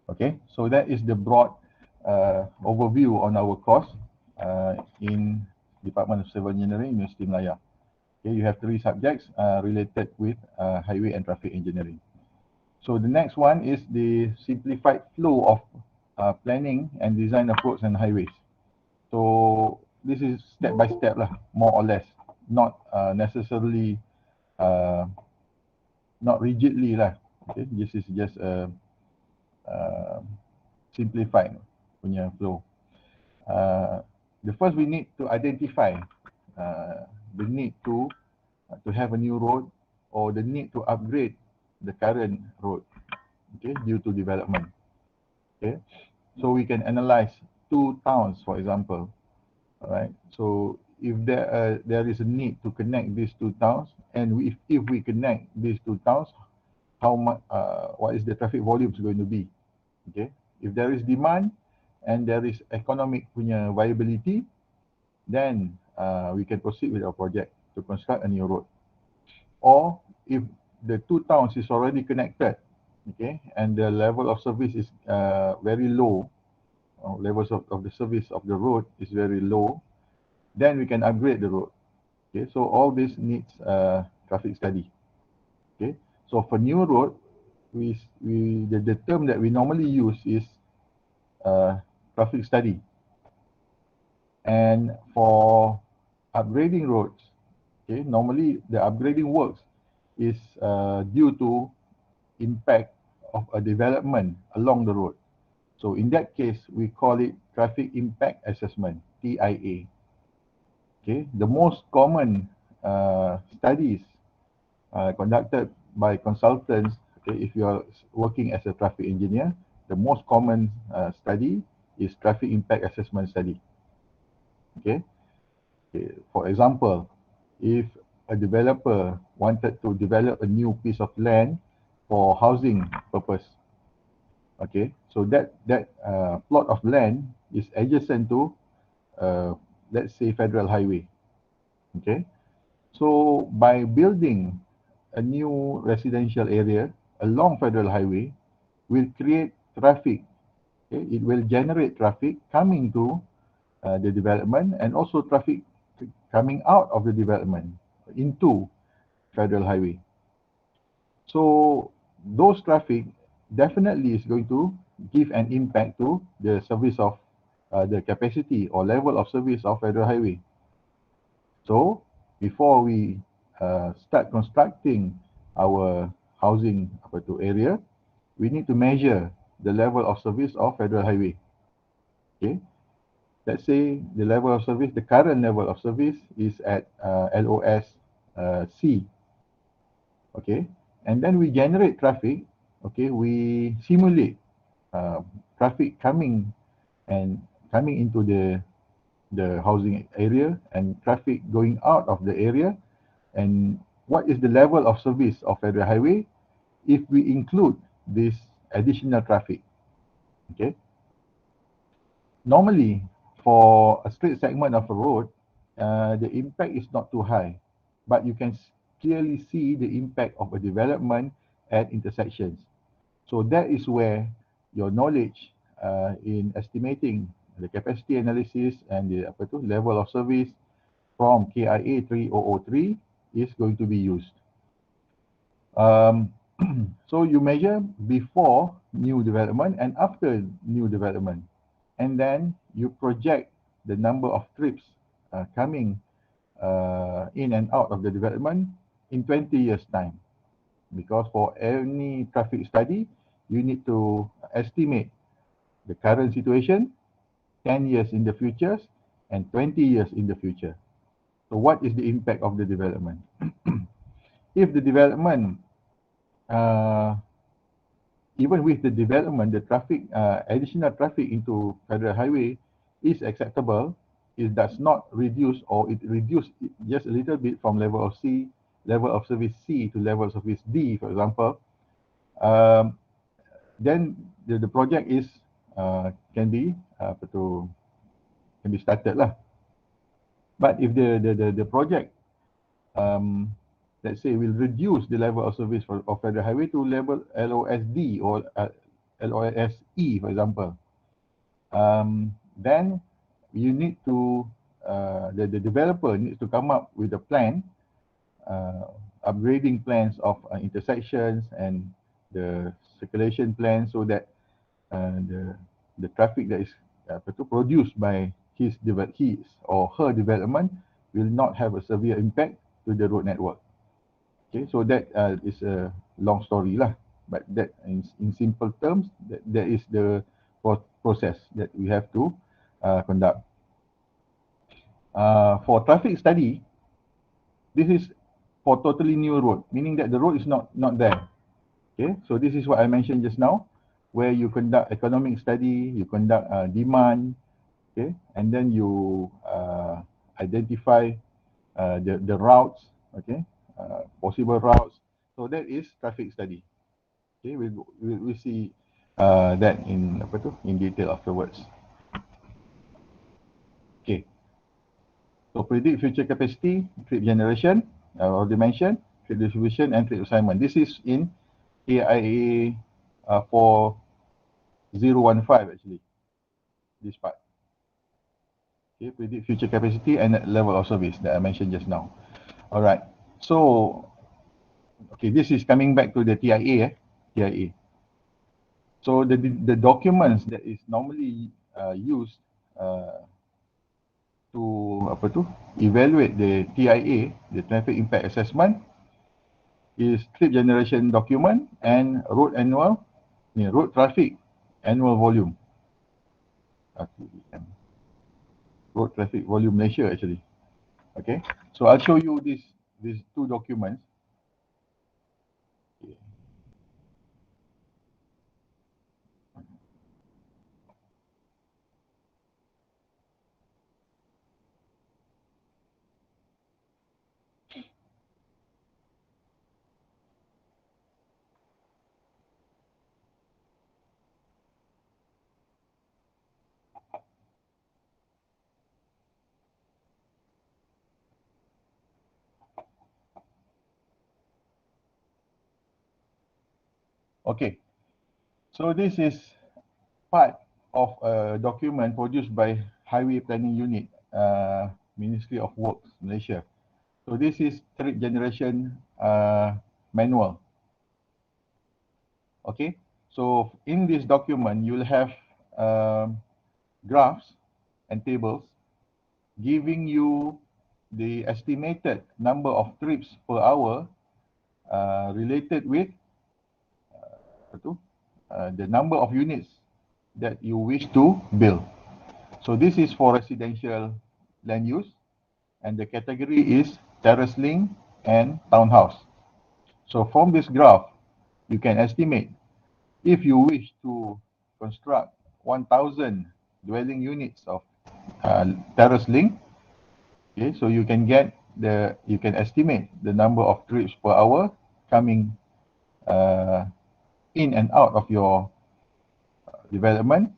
Okay, so that is the broad overview on our course in Department of Civil Engineering, University Malaya. Okay, you have 3 subjects related with highway and traffic engineering. So the next one is the simplified flow of planning and design of roads and highways. So this is step by step lah, more or less, not necessarily, not rigidly lah. Okay, this is just a simplified punya flow. The first we need to identify the need to have a new road or the need to upgrade the current road, okay, due to development. Okay, so we can analyze 2 towns, for example. All right, so if there is a need to connect these 2 towns, and if we connect these 2 towns, how much what is the traffic volumes going to be? Okay, if there is demand and there is economic punya viability, then we can proceed with our project to construct a new road. Or if the 2 towns is already connected, okay, and the level of service is very low, levels of the service of the road is very low, then we can upgrade the road. Okay, so all this needs traffic study. Okay, so for new road, the term that we normally use is traffic study. And for upgrading roads, okay, normally the upgrading works is due to impact of a development along the road. So in that case, we call it traffic impact assessment, TIA. Okay, the most common studies conducted by consultants, okay, if you are working as a traffic engineer, the most common study is traffic impact assessment study. Okay, for example, if a developer wanted to develop a new piece of land for housing purpose, okay, so that plot of land is adjacent to let's say federal highway. Okay, so by building a new residential area along federal highway will create traffic. Okay, it will generate traffic coming to the development and also traffic coming out of the development into federal highway. So those traffic definitely is going to give an impact to the service of the capacity or level of service of federal highway. So before we start constructing our housing area, we need to measure the level of service of federal highway. Okay, let's say the level of service, the current level of service is at LOS C. Okay, and then we generate traffic. Okay, we simulate traffic coming into the housing area and traffic going out of the area, and what is the level of service of federal highway if we include this additional traffic. Okay, normally for a straight segment of a road, the impact is not too high, but you can clearly see the impact of a development at intersections. So that is where your knowledge in estimating the capacity analysis and the level of service from KIA4003 is going to be used. So you measure before new development and after new development, and then you project the number of trips coming in and out of the development in 20 years time, because for any traffic study you need to estimate the current situation, 10 years in the future and 20 years in the future. So what is the impact of the development? If the development, even with the development, the traffic, additional traffic into federal highway is acceptable, it does not reduce, or it reduces just a little bit from level of C, level of service C to level of service D, for example, then the project is can be started lah. But if the project let's say, will reduce the level of service of federal highway to level LOSD or LOSE, for example, then you need to, the developer needs to come up with a plan, upgrading plans of intersections and the circulation plan, so that the traffic that is produced by his or her development will not have a severe impact to the road network. Okay, so that is a long story lah, but that in simple terms, that is the process that we have to conduct. For traffic study, this is for totally new road, meaning that the road is not there. Okay, so this is what I mentioned just now, where you conduct economic study, you conduct demand, okay, and then you identify the routes, okay, possible routes. So that is traffic study. Okay, we see that in detail afterwards. Okay, so predict future capacity, trip generation, I already mentioned, trip distribution and trip assignment. This is in KIA4015 actually, this part. Okay, predict future capacity and level of service that I mentioned just now. All right, so okay, this is coming back to the TIA. TIA. So the documents that is normally used to evaluate the TIA, the traffic impact assessment, is trip generation document and road traffic annual volume. Road traffic volume Malaysia actually. Okay, so I'll show you these two documents. Okay, so this is part of a document produced by Highway Planning Unit, Ministry of Works, Malaysia. So this is trip generation manual. Okay, so in this document, you'll have graphs and tables giving you the estimated number of trips per hour related with the number of units that you wish to build. So this is for residential land use, and the category is terrace link and townhouse. So from this graph, you can estimate if you wish to construct 1,000 dwelling units of terrace link. Okay, so you can estimate the number of trips per hour coming in and out of your development,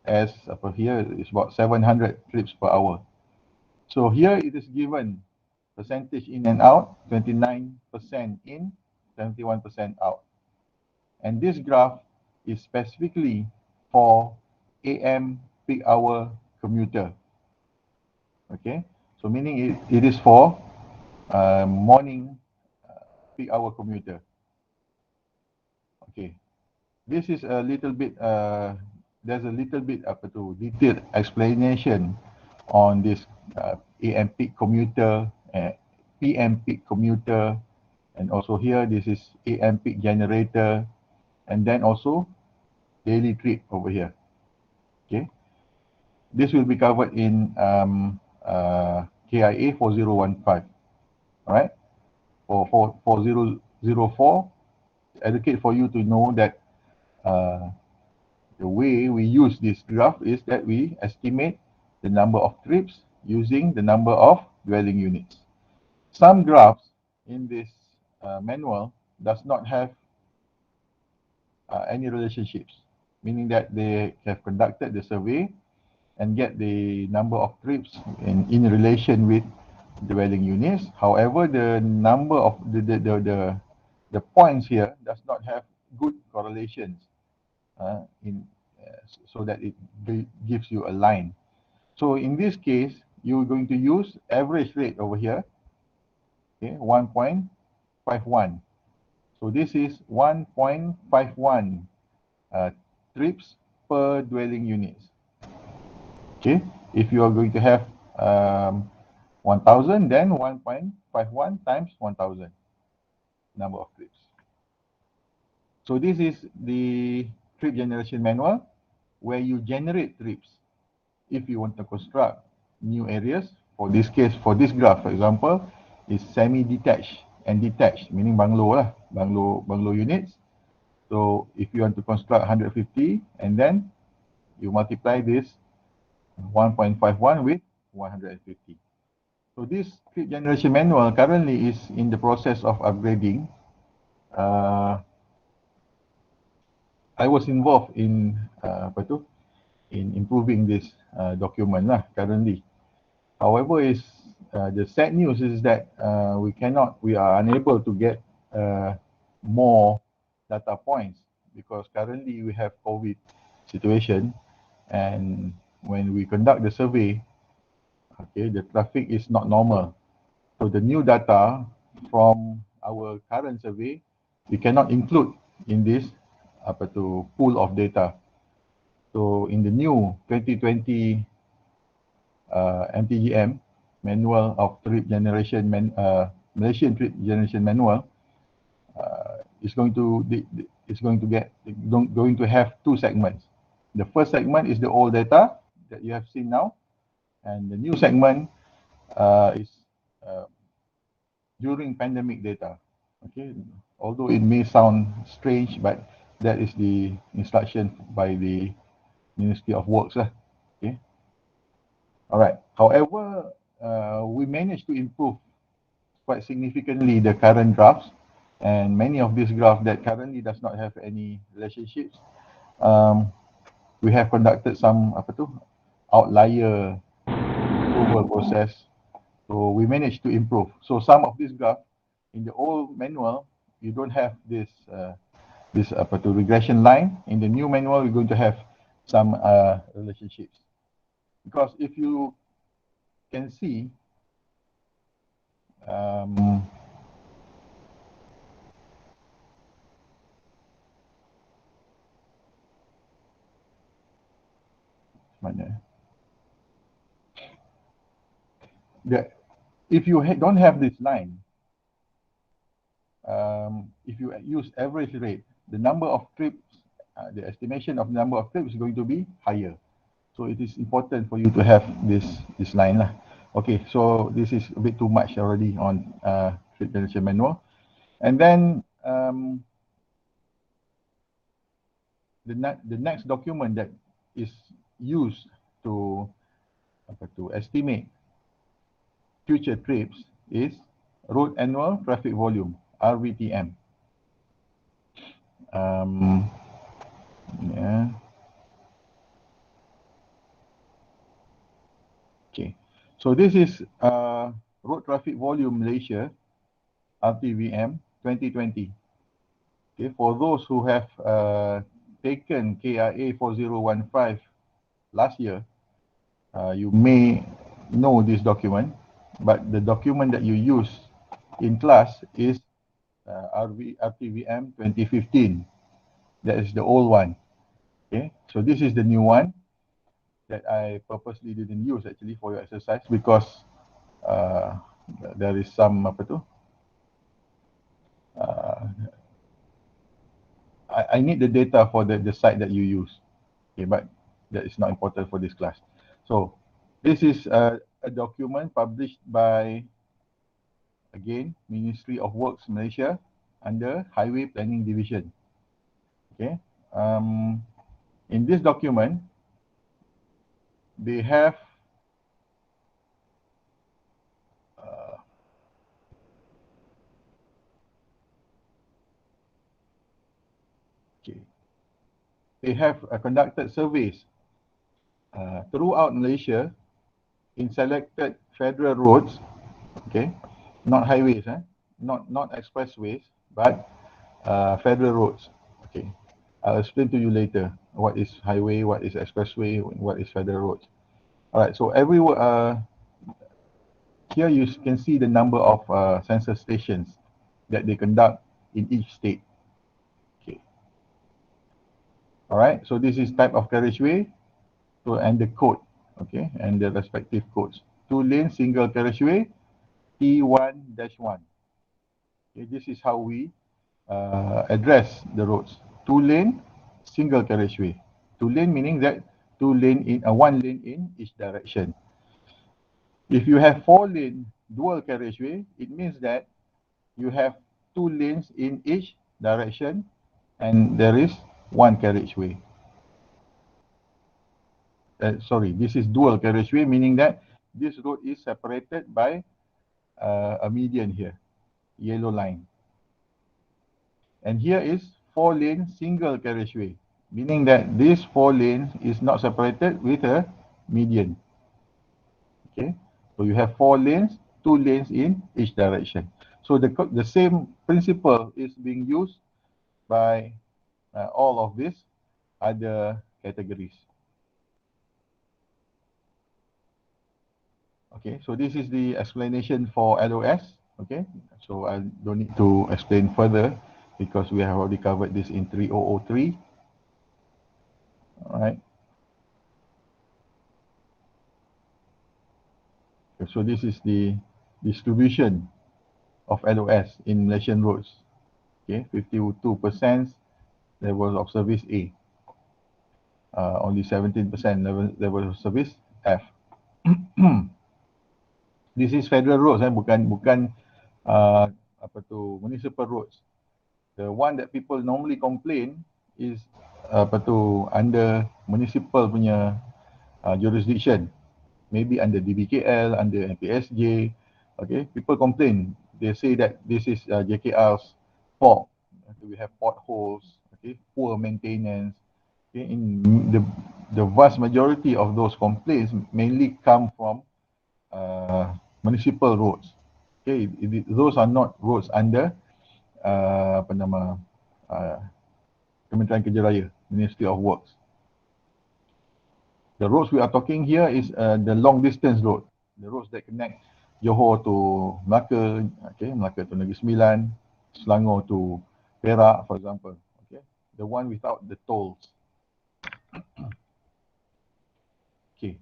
as per here is about 700 trips per hour. So here it is given percentage in and out, 29% in, 71% out. And this graph is specifically for AM peak hour commuter. Okay, so meaning it is for morning peak hour commuter. Okay, this is a little bit, there's a little bit detailed explanation on this AM peak commuter, PM peak commuter, and also here this is AM peak generator, and then also daily trip over here. Okay, this will be covered in KIA 4015. All right, for 4004, educate for you to know that the way we use this graph is that we estimate the number of trips using the number of dwelling units. Some graphs in this manual does not have any relationships, meaning that they have conducted the survey and get the number of trips in relation with dwelling units. However, the number of the points here does not have good correlations in so that it gives you a line. So in this case, you're going to use average rate over here, okay, 1.51. So this is 1.51 trips per dwelling units. Okay, if you are going to have 1000, then 1.51 times 1000 number of trips. So this is the trip generation manual where you generate trips. If you want to construct new areas, for this case, for this graph, for example, is semi-detached and detached, meaning bungalow lah, bungalow units. So if you want to construct 150 and then you multiply this 1.51 with 150. So this trip generation manual currently is in the process of upgrading. I was involved in in improving this document lah currently. However, the sad news is that we are unable to get more data points because currently we have COVID situation, and when we conduct the survey, okay, the traffic is not normal. So the new data from our current survey, we cannot include in this pool of data. So in the new 2020 MTGM manual of trip generation Malaysian trip generation manual, is going to have two segments. The first segment is the old data that you have seen now, and the new segment is during pandemic data. Okay, although it may sound strange, but that is the instruction by the Ministry of Works. Okay. All right. However, we managed to improve quite significantly the current drafts, and many of these graphs that currently does not have any relationships, we have conducted some outlier approval process. So we managed to improve. So some of these graphs in the old manual, you don't have this regression line. In the new manual, we're going to have some relationships. Because if you can see, if you don't have this line, if you use average rate, the number of trips, the estimation of the number of trips is going to be higher. So it is important for you to have this line lah. Okay, so this is a bit too much already on trip generation manual. And then the next document that is used to estimate future trips is road annual traffic volume, RVTM. Yeah. Okay, so this is road traffic volume Malaysia, RTVM 2020. Okay, for those who have taken KIA4015 last year, you may know this document, but the document that you use in class is RTVM 2015. That is the old one. Okay, so this is the new one that I purposely didn't use actually for your exercise because there is some I need the data for the site that you use. Okay, but that is not important for this class. So this is a document published by, again, Ministry of Works Malaysia under Highway Planning Division. Okay, in this document, they have conducted surveys throughout Malaysia in selected federal roads Okay, not highways, not expressways, but federal roads. Okay, I'll explain to you later what is highway, what is expressway, what is federal roads. All right, so here you can see the number of census stations that they conduct in each state. Okay, all right, so this is type of carriageway, so and the code, okay, and the respective codes. 2-lane single carriageway, T1-1. Okay, this is how we address the roads. 2-lane single carriageway. 2-lane meaning that 2-lane in 1 lane in each direction. If you have 4-lane dual carriageway, it means that you have 2 lanes in each direction and there is 1 carriageway. Sorry, this is dual carriageway, meaning that this road is separated by a median here, yellow line. And here is 4-lane single carriageway, meaning that this 4 lanes is not separated with a median. Okay, so you have 4 lanes, 2 lanes in each direction. So the same principle is being used by all of these other categories. Okay, so this is the explanation for LOS. Okay, so I don't need to explain further because we have already covered this in 3003. All right. Okay, so this is the distribution of LOS in Malaysian roads. Okay, 52% level of service A, only 17% level of service F. This is federal roads, bukan municipal roads. The one that people normally complain is under municipal punya jurisdiction, maybe under DBKL, under MPSJ. Okay, people complain. They say that this is JKR's fault. We have potholes, okay, poor maintenance. Okay, in the vast majority of those complaints mainly come from municipal roads. Okay, those are not roads under Kementerian Kerja Raya, Ministry of Works. The roads we are talking here is the long distance road, the roads that connect Johor to Melaka, okay, Melaka to Negeri Sembilan, Selangor to Perak, for example. Okay, the one without the tolls. Okay,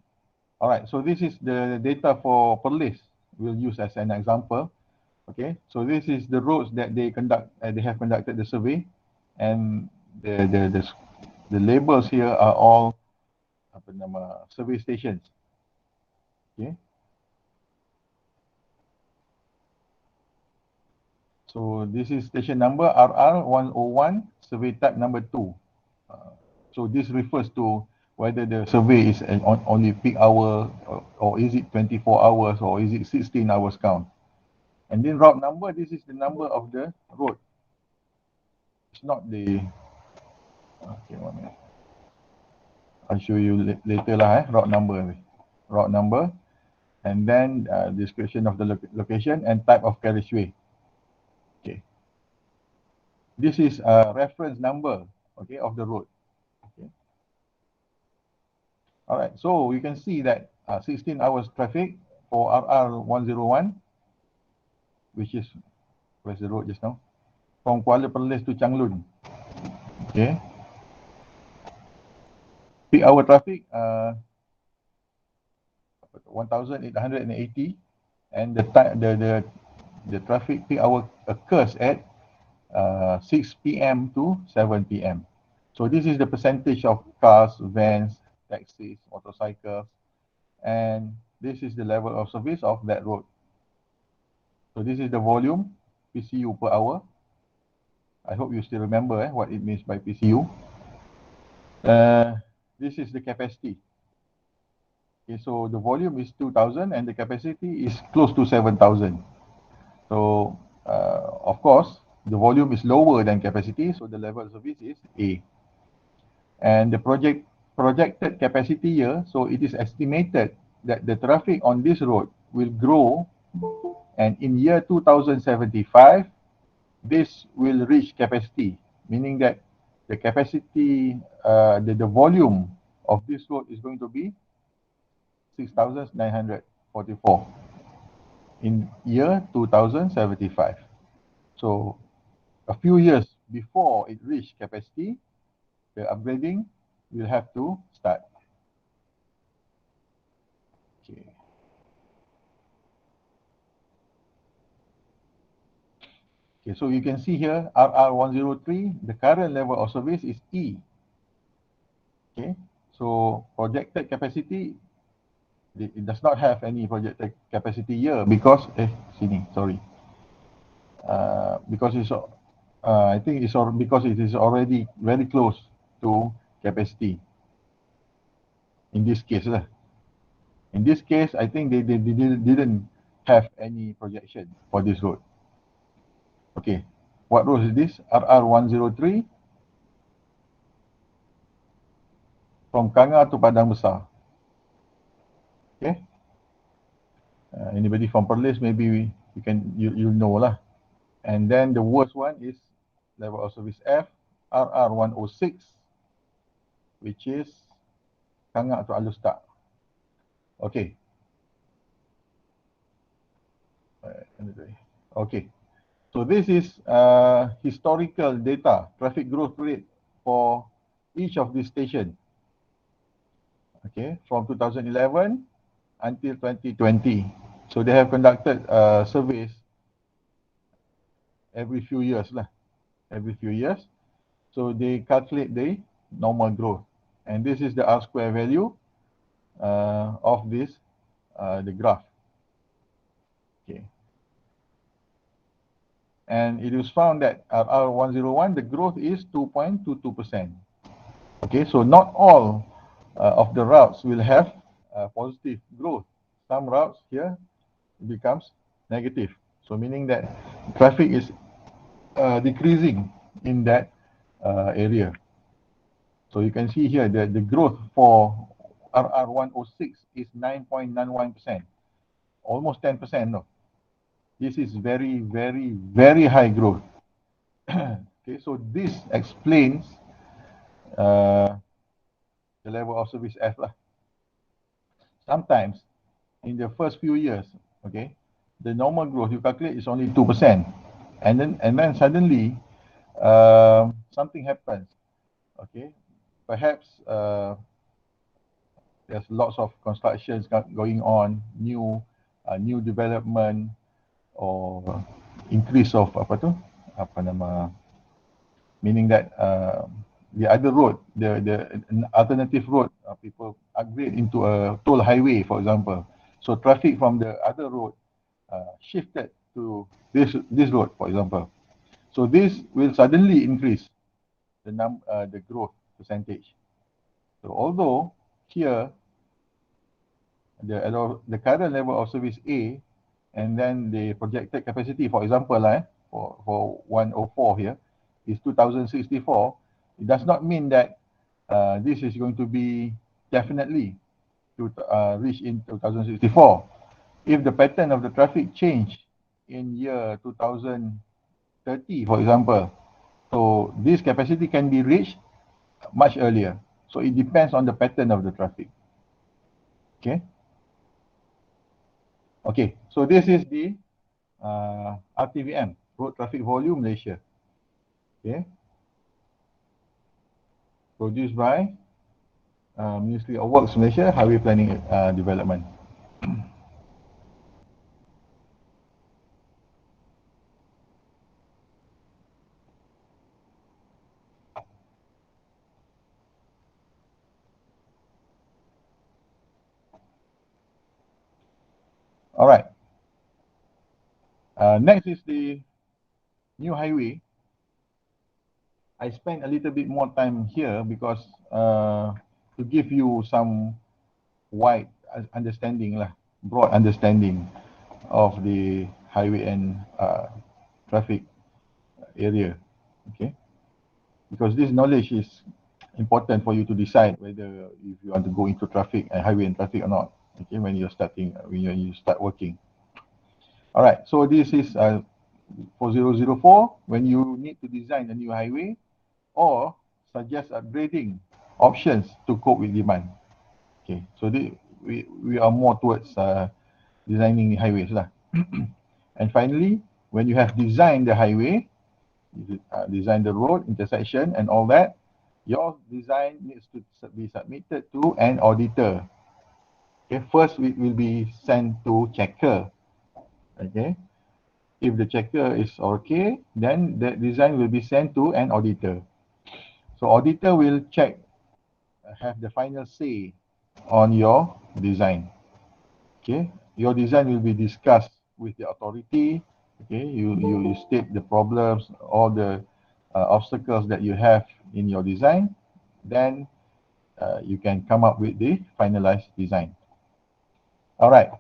all right. So this is the data for Perlis. We'll use as an example. Okay, so this is the roads that they have conducted the survey, and the labels here are all survey stations. Okay. So this is station number RR101, survey type number 2. So this refers to whether the survey is on only peak hour or is it 24 hours or is it 16 hours count. And then route number, this is the number of the road. It's not the, okay, 1 minute. I'll show you later lah, route number. Route number, and then description of the location and type of carriageway. Okay. This is a reference number, okay, of the road. Okay. All right, so you can see that 16 hours traffic for RR101, which is, where's the road just now? From Kuala Perlis to Changlun. Okay. Peak hour traffic 1,880, and the traffic peak hour occurs at 6 p.m. to 7 p.m. So this is the percentage of cars, vans, taxis, motorcycles, and this is the level of service of that road. So this is the volume, PCU per hour. I hope you still remember what it means by PCU. This is the capacity. Okay, so the volume is 2,000 and the capacity is close to 7,000. So of course, the volume is lower than capacity, so the level of service is A. And the projected capacity here, so it is estimated that the traffic on this road will grow And in year 2075, this will reach capacity, meaning that the capacity, the volume of this road is going to be 6,944 in year 2075. So a few years before it reach capacity, the upgrading will have to start. Okay. Okay, so you can see here RR103, the current level of service is E. Okay, so projected capacity, it does not have any projected capacity here because because it's I think it's because it is already very close to capacity in this case lah. In this case, I think they didn't have any projection for this road. Okay, what road is this? RR103 from Kanga to Padang Besar. Okay, anybody from Perlis, maybe you know lah. And then the worst one is level of service F, RR106, which is Kanga to Alustak. Okay. Okay. So this is historical data, traffic growth rate for each of these stations. Okay, from 2011 until 2020. So they have conducted surveys every few years lah. Every few years. So they calculate the normal growth. And this is the R square value of this, the graph. Okay. And it was found that R101, the growth is 2.22%. Okay, so not all of the routes will have positive growth. Some routes here becomes negative. So meaning that traffic is decreasing in that area. So you can see here that the growth for RR106 is 9.91%, almost 10%. No, this is very, very, very high growth. Okay, so this explains the level of service F lah. Sometimes in the first few years, okay, the normal growth you calculate is only 2%, and then suddenly something happens. Okay, perhaps there's lots of constructions going on, new development, or increase of meaning that the other road, the alternative road, people upgrade into a toll highway, for example. So traffic from the other road shifted to this road, for example. So this will suddenly increase the growth percentage. So although here the current level of service A, and then the projected capacity, for example, for 104 here is 2064, it does not mean that this is going to be definitely to reach in 2064. If the pattern of the traffic change in year 2030, for example, so this capacity can be reached much earlier. So it depends on the pattern of the traffic. Okay. Okay, so this is the RTVM, Road Traffic Volume Malaysia. Okay. Produced by Ministry of Works Malaysia, Highway Planning Development. All right. Next is the new highway. I spent a little bit more time here because to give you some wide understanding, broad understanding of the highway and traffic area. Okay, because this knowledge is important for you to decide whether if you want to go into traffic and highway and traffic or not. Okay, when you start working. All right, so this is 4004 when you need to design a new highway or suggest upgrading options to cope with demand. Okay, so we are more towards designing highways lah. And finally, when you have designed the highway, design the road, intersection and all that, your design needs to be submitted to an auditor. Okay, first it will be sent to checker. Okay, if the checker is okay, then the design will be sent to an auditor. So auditor will check, have the final say on your design. Okay, your design will be discussed with the authority. Okay, you state the problems, all the obstacles that you have in your design. Then you can come up with the finalized design. All right,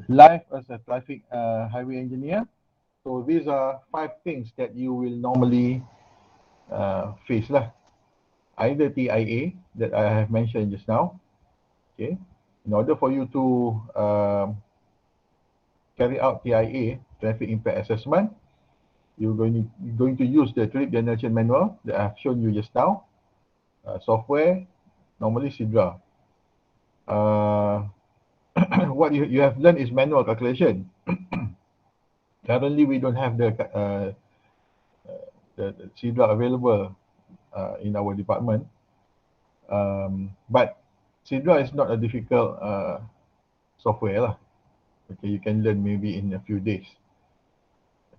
life as a traffic highway engineer. So these are 5 things that you will normally face lah. Either TIA that I have mentioned just now. Okay, in order for you to carry out TIA, traffic impact assessment, you're going to use the trip generation manual that I've shown you just now. Software, normally Sidra. What you have learned is manual calculation. Currently, we don't have the Sidra available in our department. But Sidra is not a difficult software lah. Okay, you can learn maybe in a few days.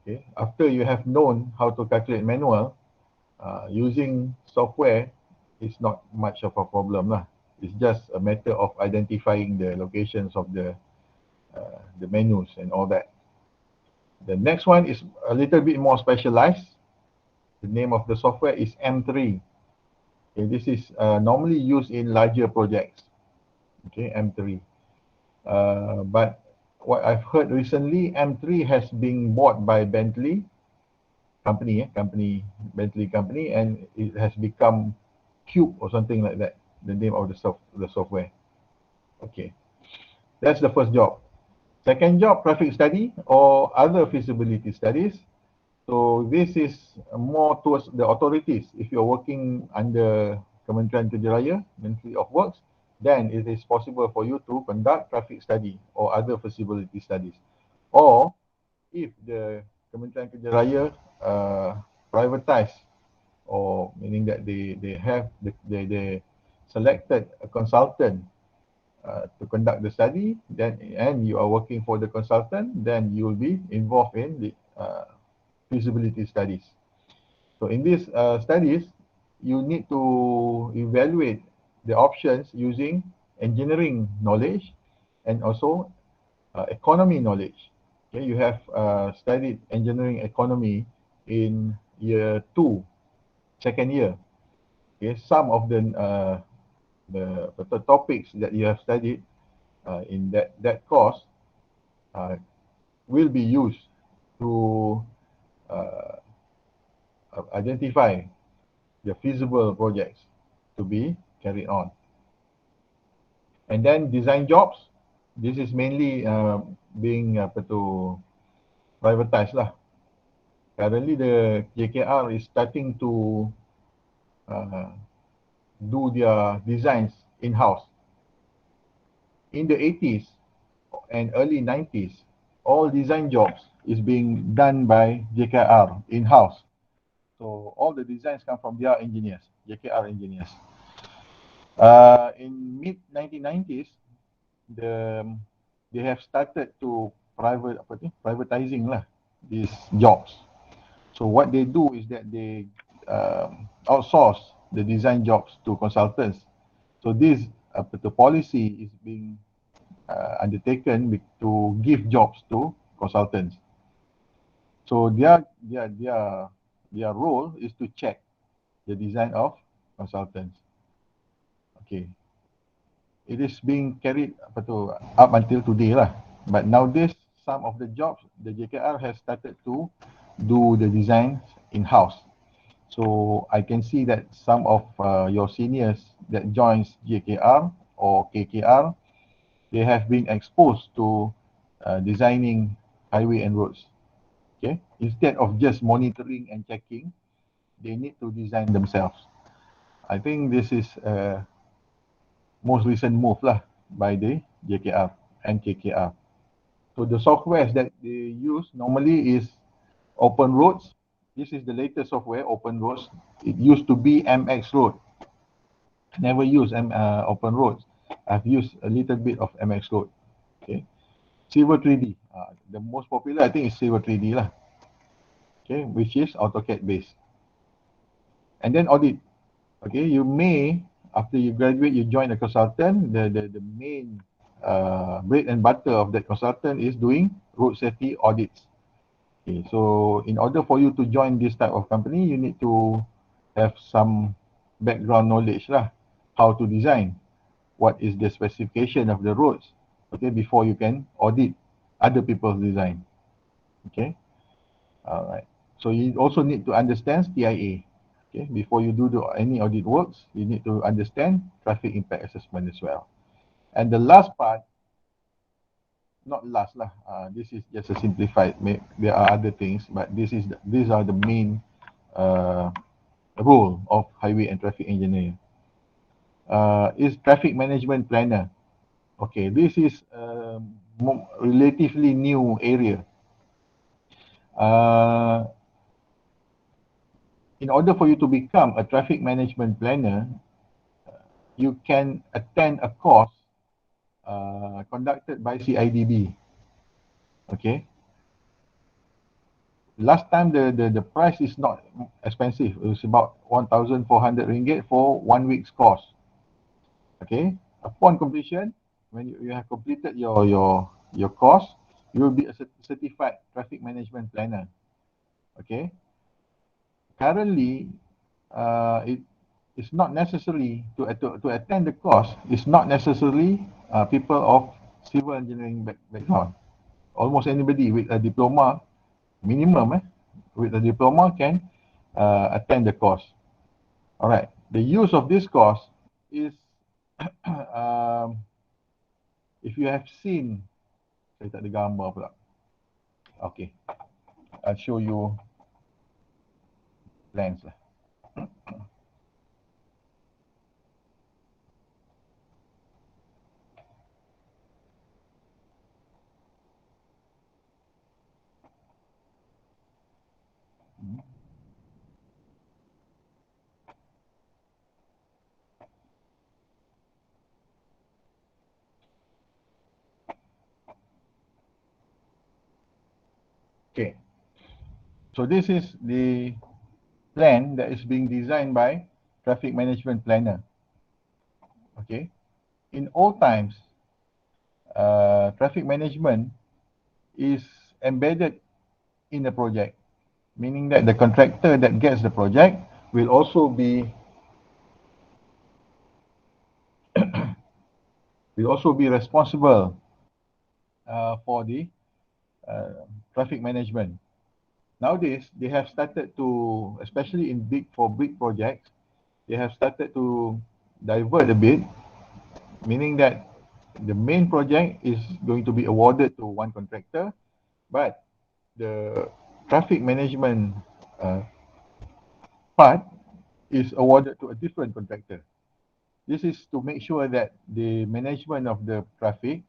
Okay, after you have known how to calculate manual, using software is not much of a problem lah. It's just a matter of identifying the locations of the menus and all that. The next one is a little bit more specialized. The name of the software is M3. Okay, this is normally used in larger projects. Okay, M3. But what I've heard recently, M3 has been bought by Bentley company, Bentley company, and it has become Cube or something like that, the name of the software. Okay, that's the first job. Second job, traffic study or other feasibility studies. So this is more towards the authorities. If you're working under Kementerian Kerja Raya, Ministry of Works, then it is possible for you to conduct traffic study or other feasibility studies. Or if the Kementerian Kerja Raya privatize, or meaning that they selected a consultant to conduct the study, then and you are working for the consultant, then you will be involved in the feasibility studies. So in these studies, you need to evaluate the options using engineering knowledge and also economy knowledge. Okay, you have studied engineering economy in year 2, second year. Okay, some of the topics that you have studied in that course will be used to identify the feasible projects to be carried on. And then design jobs. This is mainly being privatized lah. Currently, the JKR is starting to do their designs in-house. In the 80s and early 90s, all design jobs is being done by JKR in-house. So all the designs come from their engineers, JKR engineers. In mid 1990s, they have started to privatizing lah these jobs. So what they do is that they outsource the design jobs to consultants. So this the policy is being undertaken to give jobs to consultants. So their role is to check the design of consultants. Okay, it is being carried up until today lah. But nowadays, some of the jobs the JKR has started to do the designs in-house. So I can see that some of your seniors that joins JKR or KKR, they have been exposed to designing highway and roads. Okay, instead of just monitoring and checking, they need to design themselves. I think this is a most recent move lah by the JKR and KKR. So the softwares that they use normally is Open Roads. This is the latest software, Open Roads. It used to be MX Road. I never used Open Roads. I've used a little bit of MX Road. Okay, Silver 3D. The most popular I think is Silver 3D lah. Okay, which is AutoCAD based. And then audit. Okay, you may, after you graduate, you join a consultant. The main bread and butter of that consultant is doing road safety audits. Okay, so in order for you to join this type of company, you need to have some background knowledge lah, how to design, what is the specification of the roads, okay, before you can audit other people's design. Okay, all right. So you also need to understand TIA. Okay, before you do any audit works, you need to understand traffic impact assessment as well. And the last part, not last lah, this is just a simplified, there are other things, but these are the main role of highway and traffic engineer. Is traffic management planner. Okay, this is a relatively new area. In order for you to become a traffic management planner, you can attend a course conducted by CIDB. Okay. Last time the price is not expensive. It was about 1,400 ringgit for 1 week's course. Okay. Upon completion, when you have completed your course, you will be a certified traffic management planner. Okay. Currently, it's not necessary to attend the course. It's not necessarily people of civil engineering background. Almost anybody with a diploma, minimum, with a diploma can attend the course. All right. The use of this course is, if you have seen, saya tak ada gambar pula. Okay, I'll show you plans lah. Okay, so this is the plan that is being designed by traffic management planner. Okay, in old times, traffic management is embedded in the project, meaning that the contractor that gets the project will also be responsible for the traffic management. Nowadays, they have started to, especially in big projects, they have started to divert a bit, meaning that the main project is going to be awarded to one contractor, but the traffic management part is awarded to a different contractor. This is to make sure that the management of the traffic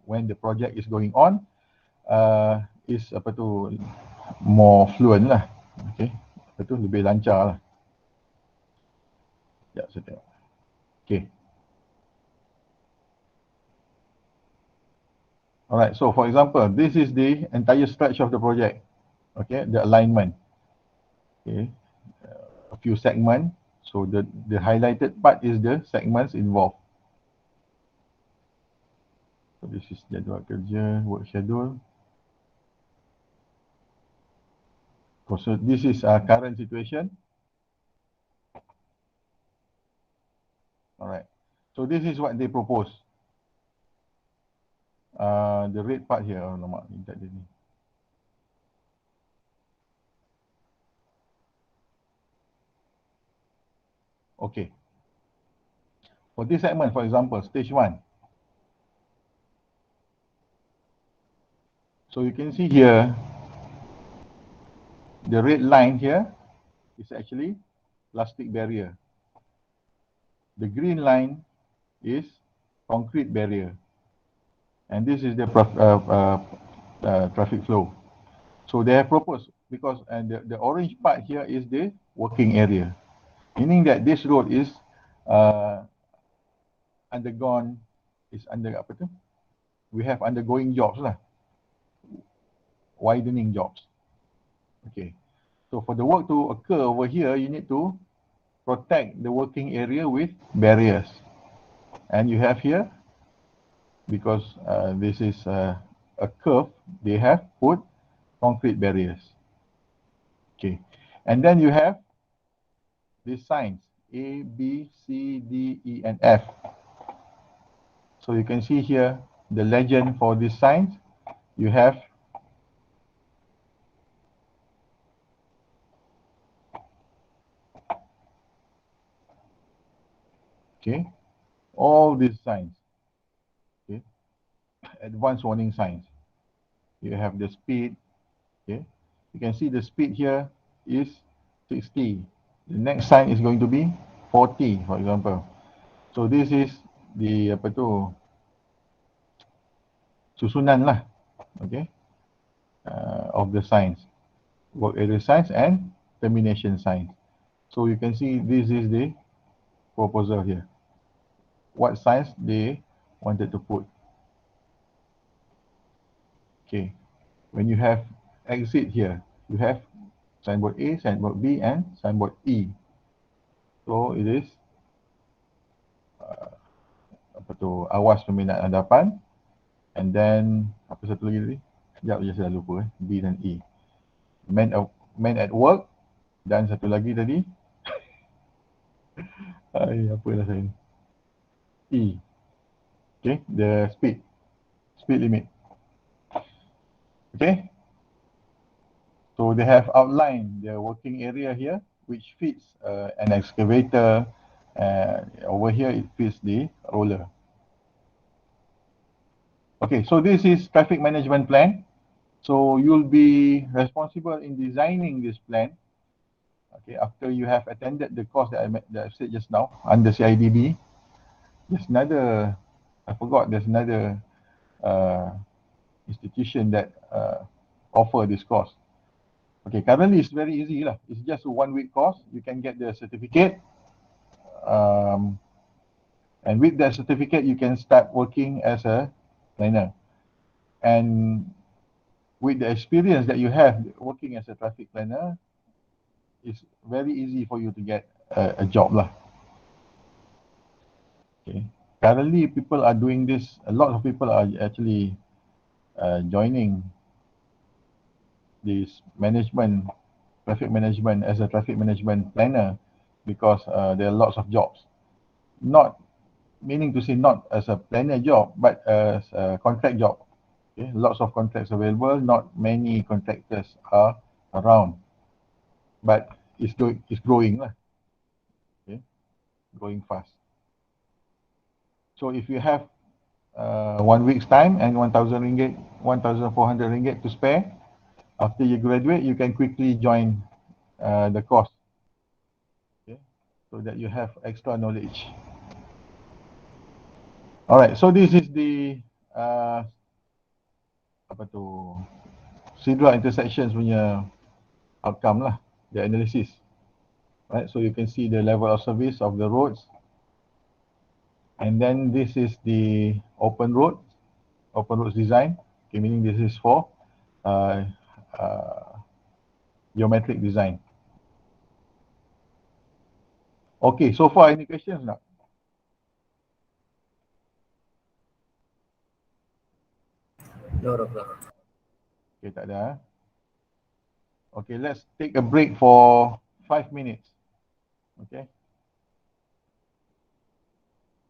when the project is going on is more fluent lah. Okay, lebih lancar lah. Ya, saya tengok. Okay. Alright, so for example, this is the entire stretch of the project. Okay, the alignment. Okay, a few segments. So the highlighted part is the segments involved. So this is jadual kerja, work schedule. So this is current situation. Alright, so this is what they propose. The red part here, oh, lama, ni tak ada ni. Okay. For this segment, for example, stage 1. So you can see here, the red line here is actually plastic barrier. The green line is concrete barrier. And this is the traffic flow. So they have proposed, because the orange part here is the working area, meaning that this road is uh, undergone, is under apa tu? We have undergoing jobs lah, widening jobs. Okay, so for the work to occur over here, you need to protect the working area with barriers. And you have here, because this is a curve, they have put concrete barriers. Okay, and then you have these signs A, B, C, D, E, and F. So you can see here the legend for these signs. You have all these signs. Okay, advanced warning signs. You have the speed. Okay, you can see the speed here is 60. The next sign is going to be 40, for example. So this is the apa tu, susunan lah, okay, of the signs, work area signs and termination signs. So you can see this is the proposal here. What signs they wanted to put. Okay, when you have exit here, you have signboard A, signboard B, and signboard E. So it is apa tu, awas peminat hadapan, and then apa satu lagi tadi? Sekejap je saya lupa B dan E. Man at work, dan satu lagi tadi, apalah saya ni. E. Okay, the speed limit. Okay, so they have outlined the working area here, which fits an excavator. Over here it fits the roller. Okay, so this is traffic management plan. So you'll be responsible in designing this plan. Okay, after you have attended the course that I said just now under CIDB. There's another, I forgot, there's another institution that offer this course. Okay, currently it's very easy lah. It's just a 1 week course. You can get the certificate. And with that certificate, you can start working as a planner. And with the experience that you have working as a traffic planner, it's very easy for you to get a job lah. Okay. Currently, people are doing this. A lot of people are actually joining this traffic management as a traffic management planner, because there are lots of jobs. Not meaning to say not as a planner job, but as a contract job. Okay, lots of contracts available. Not many contractors are around, but it's growing lah. Okay, growing fast. So if you have 1 week's time and 1,000 ringgit, 1,400 ringgit to spare, after you graduate, you can quickly join the course. Okay, so that you have extra knowledge. Alright, so this is the apa tu, Sidra intersections punya outcome lah, the analysis. Right, so you can see the level of service of the roads, and then this is the open roads design. Okay, meaning this is for geometric design. Okay, so far any questions now? No, Doctor. Okay, tak ada. Okay, let's take a break for 5 minutes. Okay.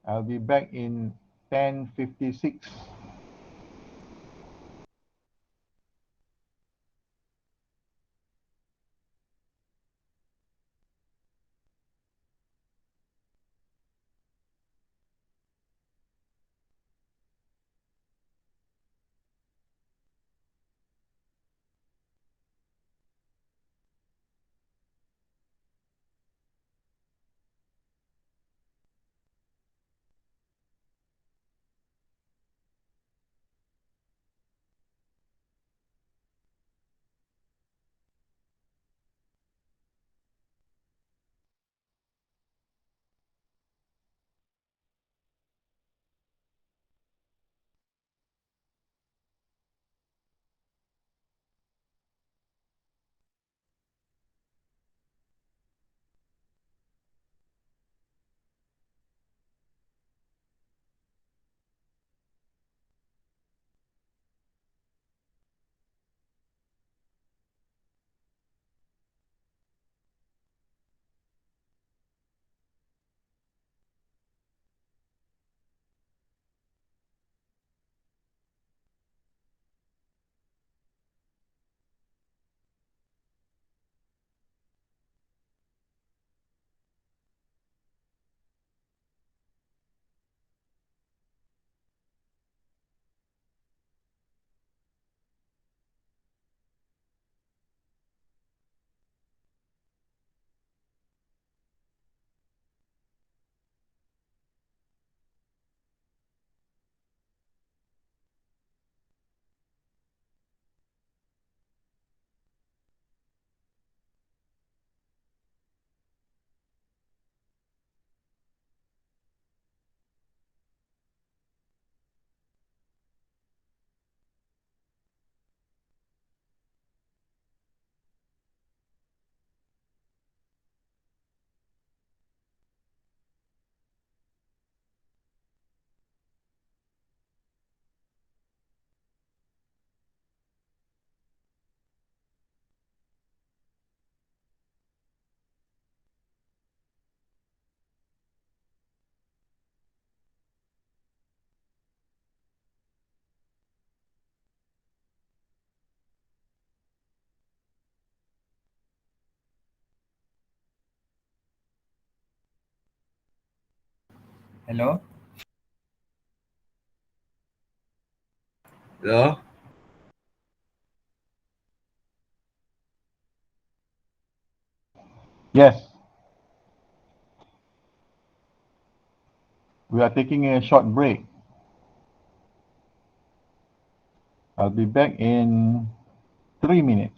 I'll be back in 10:56. Hello? Hello? Yes, we are taking a short break. I'll be back in 3 minutes.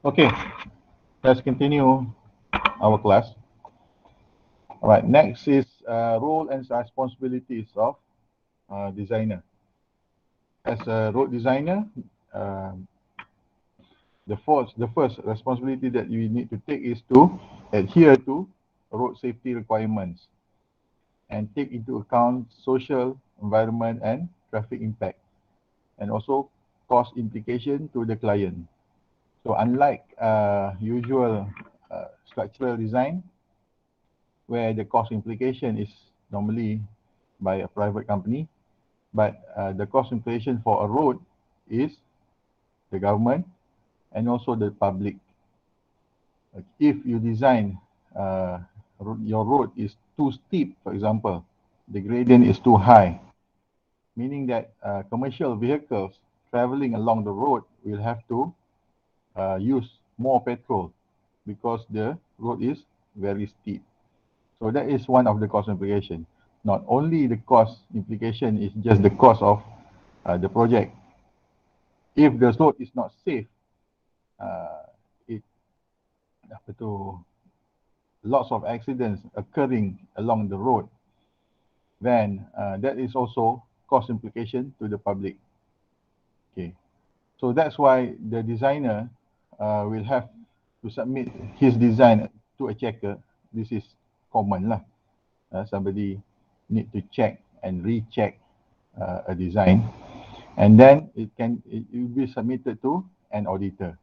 Okay, let's continue our class. All right, next is role and responsibilities of designer. As a road designer, um, the first responsibility that you need to take is to adhere to road safety requirements and take into account social, environment, and traffic impact, and also cost implication to the client. So unlike usual structural design, where the cost implication is normally by a private company, but the cost implication for a road is the government and also the public. If you design your road is too steep, for example, the gradient is too high, meaning that commercial vehicles traveling along the road will have to use more petrol because the road is very steep. So that is one of the cost implication. Not only the cost implication is just the cost of the project. If the road is not safe, it apa tu, lots of accidents occurring along the road, then that is also cost implication to the public. Okay, so that's why the designer will have to submit his design to a checker. This is common lah. Somebody need to check and recheck a design, and then it will be submitted to an auditor.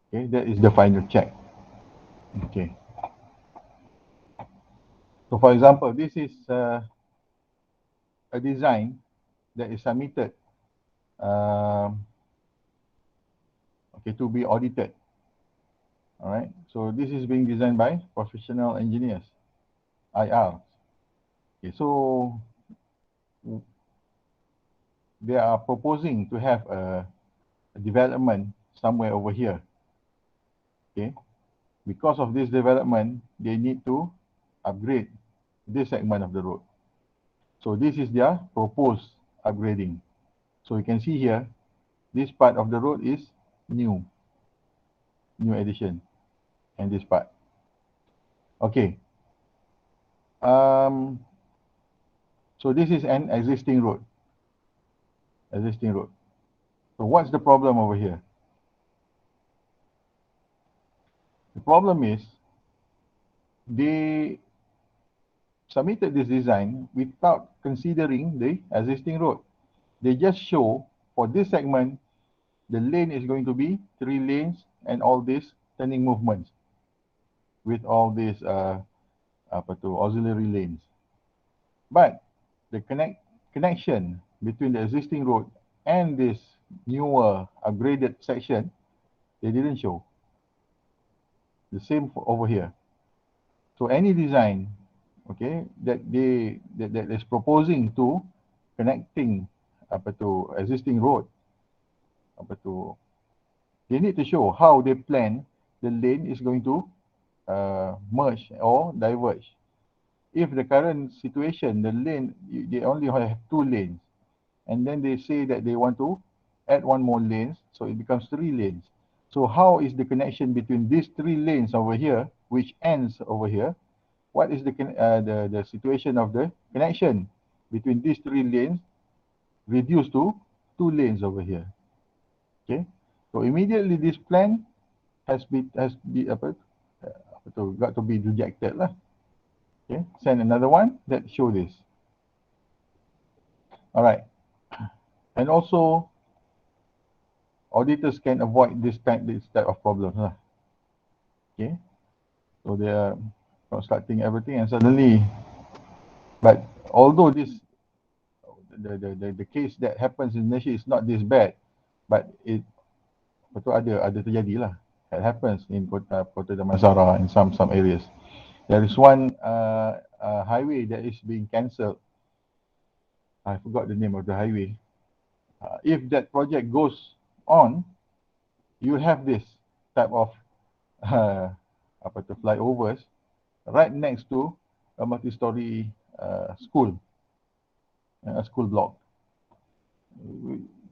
Okay, that is the final check. Okay. So for example, this is a design that is submitted okay, to be audited. All right. So this is being designed by professional engineers, IR. Okay. So they are proposing to have a development somewhere over here. Okay. Because of this development, they need to upgrade this segment of the road. So this is their proposed upgrading. So you can see here, this part of the road is new addition, and this part. Okay. So this is an existing road. So what's the problem over here? The problem is they submitted this design without considering the existing road. They just show for this segment, the lane is going to be 3 lanes and all these turning movements with all these auxiliary lanes. But the connection between the existing road and this newer upgraded section, they didn't show. The same for over here. So any design, okay, that is proposing to connecting existing road, they need to show how they plan the lane is going to merge or diverge. If the current situation, the lane, they only have 2 lanes, and then they say that they want to add 1 more lane, so it becomes 3 lanes. So how is the connection between these 3 lanes over here, which ends over here? What is the situation of the connection between these 3 lanes reduced to 2 lanes over here? Okay, so immediately this plan got to be rejected lah. Okay, send another one that show this. All right, and also auditors can avoid this type of problems lah. Okay, so they are constructing everything and suddenly, but although this the case that happens in Malaysia is not this bad, but it betul ada terjadi lah. It happens in Kota Damansara in some areas. There is one highway that is being cancelled. I forgot the name of the highway. If that project goes on, you have this type of flyovers right next to a multi-story school, a school block.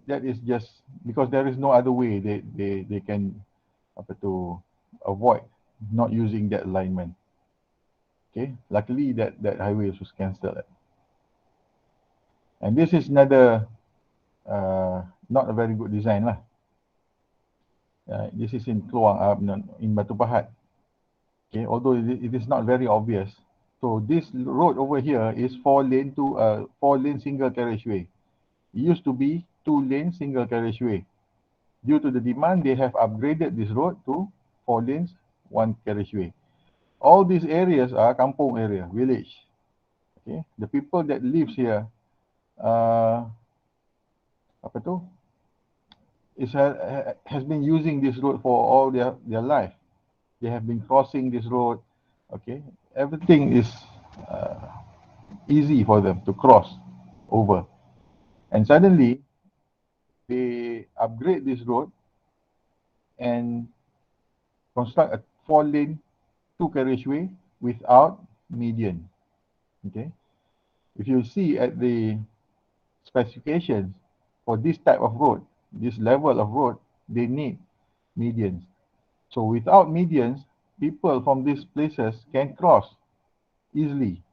That is just because there is no other way they can avoid not using that alignment. Okay, luckily that highway was cancelled. And this is another not a very good design lah. This is in Kluang, in Batu Pahat. Okay, although it is not very obvious. So this road over here is 4-lane to 4-lane single carriageway. It used to be 2-lane single carriageway. Due to the demand, they have upgraded this road to 4 lanes, 1 carriageway. All these areas are kampung area, village. Okay, the people that lives here, uh, apa tu, has been using this road for all their life. They have been crossing this road. Okay, everything is uh, easy for them to cross over. And suddenly, they upgrade this road and construct a 4-lane, 2-carriageway without median. Okay, if you see at the specifications for this type of road, this level of road, they need medians. So without medians, people from these places can cross easily.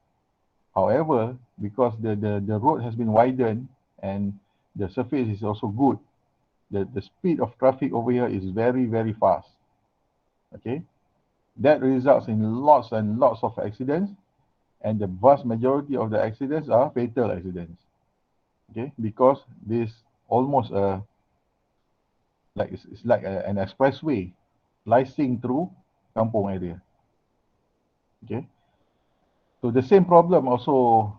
However, because the road has been widened and the surface is also good, the speed of traffic over here is very, very fast. Okay, that results in lots and lots of accidents, and the vast majority of the accidents are fatal accidents. Okay, because this almost it's like an expressway slicing through kampung area. Okay, so the same problem also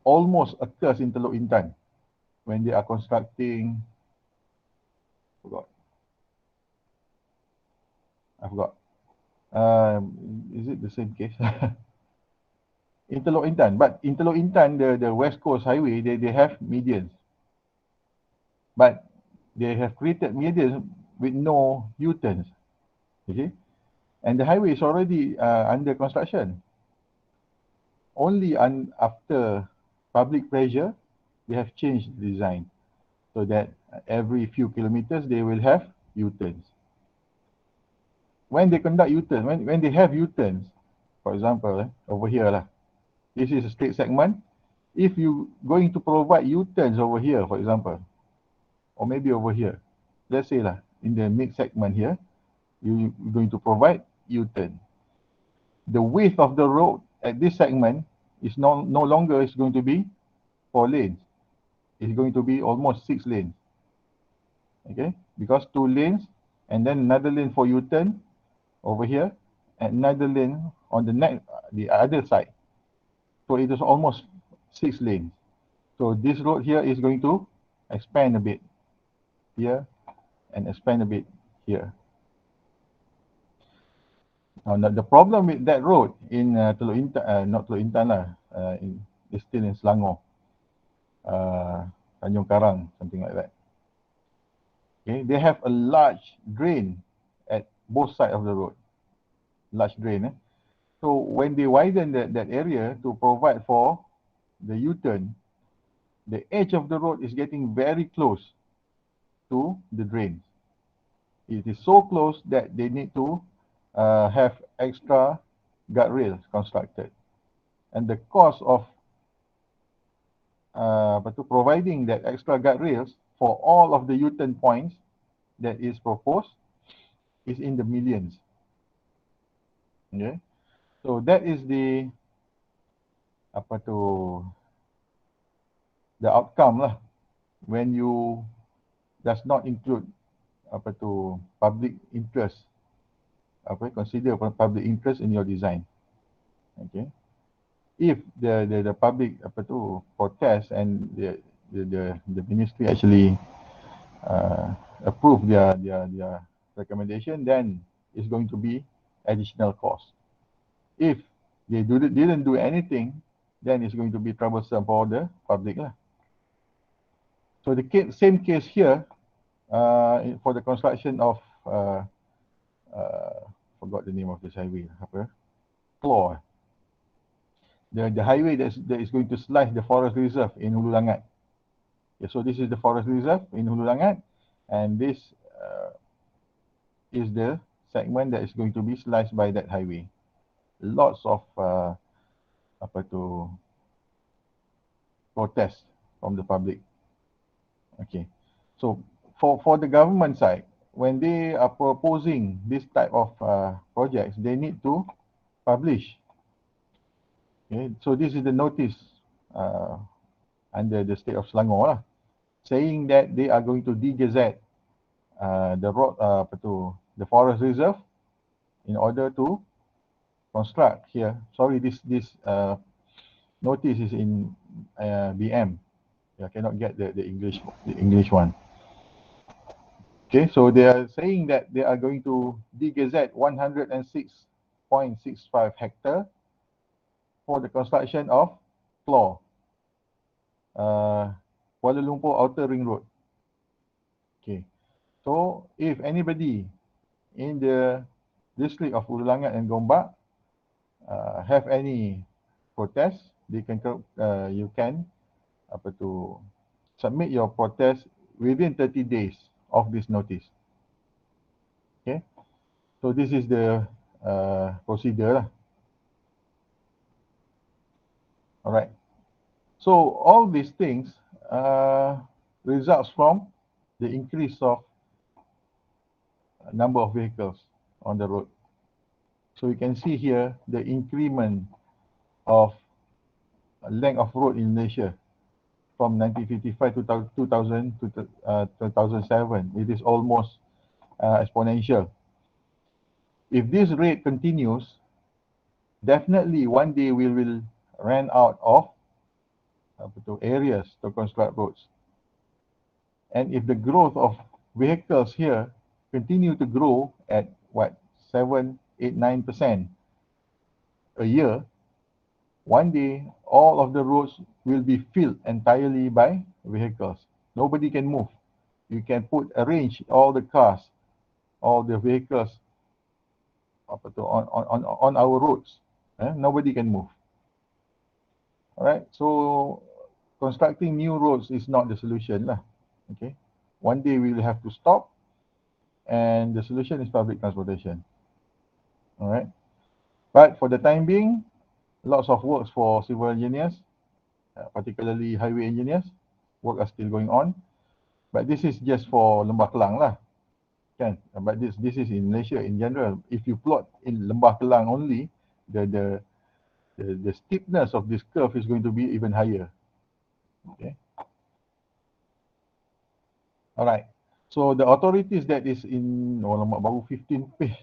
almost occurs in Teluk Intan when they are constructing. Forgot. I forgot. Is it the same case? In Teluk Intan, but in Teluk Intan, the West Coast Highway, they have medians, but they have created medians with no U-turns. Okay, and the highway is already under construction. Only after public pressure, they have changed the design so that every few kilometers they will have U-turns. When they conduct U-turn, when they have U-turns, for example, over here lah, this is a straight segment. If you going to provide U-turns over here, for example, or maybe over here, let's say lah, in the mid segment here, you're going to provide U-turn. The width of the road at this segment is no longer is going to be 4 lanes. It's going to be almost 6 lanes. Okay, because 2 lanes and then another lane for U-turn over here and another lane on the other side. So it is almost 6 lanes. So this road here is going to expand a bit here and expand a bit here. Now the problem with that road in Teluk Intan, not Teluk Intan lah, it's still in Selangor, Tanjung Karang, something like that. Okay, they have a large drain at both sides of the road, large drain. So when they widen that area to provide for the U-turn, the edge of the road is getting very close to the drain. It is so close that they need to have extra guardrails constructed. And the cost of providing that extra guardrails for all of the U-turn points that is proposed is in the millions. Okay, so that is the the outcome lah when you does not include public interest, consider public interest in your design. Okay, if the public protest and the ministry actually approve their recommendation, then it's going to be additional cost. If they didn't do anything, then it's going to be troublesome for the public lah. So the same case here for the construction of forgot the name of this highway, Claw. The highway that is going to slice the forest reserve in Hulu Langat. Okay, so this is the forest reserve in Hulu Langat, and this is the segment that is going to be sliced by that highway. Lots of protest from the public. Okay, so for the government side, when they are proposing this type of projects, they need to publish. Okay, so this is the notice under the state of Selangor, saying that they are going to de-gazette the forest reserve in order to construct here. Sorry, this notice is in BM. I cannot get the English one. Okay, so they are saying that they are going to degazette 106.65 hectare for the construction of floor, Kuala Lumpur Outer Ring Road. Okay, so if anybody in the district of Ulangat and Gombak have any protest, you can submit your protest within 30 days of this notice. Okay, so this is the procedure lah. All right. So all these things results from the increase of number of vehicles on the road. So you can see here the increment of length of road in Malaysia from 1955 to 2000 to 2007. It is almost exponential. If this rate continues, definitely one day we will run out of areas to construct roads. And if the growth of vehicles here continue to grow at what, 7, 8, 9% a year, one day all of the roads will be filled entirely by vehicles. Nobody can move. You can arrange all the cars, all the vehicles on our roads. Nobody can move. All right, so constructing new roads is not the solution lah. Okay, one day we will have to stop, and the solution is public transportation. All right, but for the time being, lots of works for civil engineers, particularly highway engineers, work are still going on. But this is just for Lembah Kelang lah, kan? But this is in Malaysia in general. If you plot in Lembah Kelang only, the steepness of this curve is going to be even higher. Okay. All right. So the authorities that is in baru 15 page.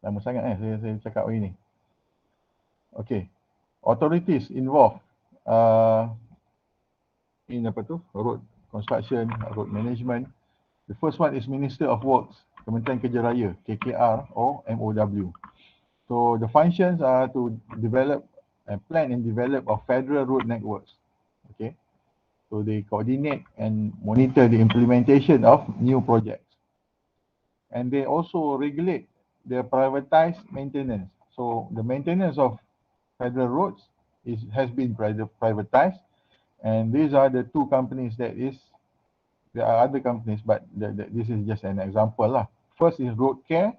Lama sangat saya cakap hari ni. Okay. Authorities involved in road construction, road management. The first one is Minister of Works, Kementerian Kerja Raya, KKR or MOW. So the functions are to develop and plan and develop of federal road networks. Okay. So they coordinate and monitor the implementation of new projects. And they also regulate the privatized maintenance. So the maintenance of federal roads has been privatized, and these are the two companies there are other companies, but this is just an example lah. First is Road Care.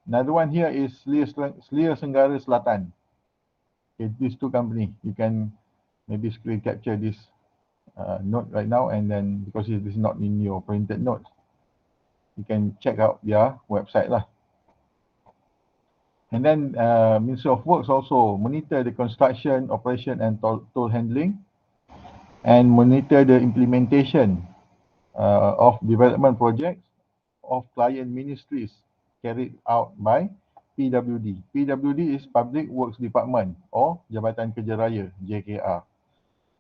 Another one here is Selia Senggara Selatan. Okay, these two companies, you can maybe screen capture this note right now, and then because it is not in your printed notes, you can check out their website lah. And then Ministry of Works also monitor the construction, operation and toll handling, and monitor the implementation of development projects of client ministries carried out by PWD. PWD is Public Works Department or Jabatan Kerja Raya, JKR.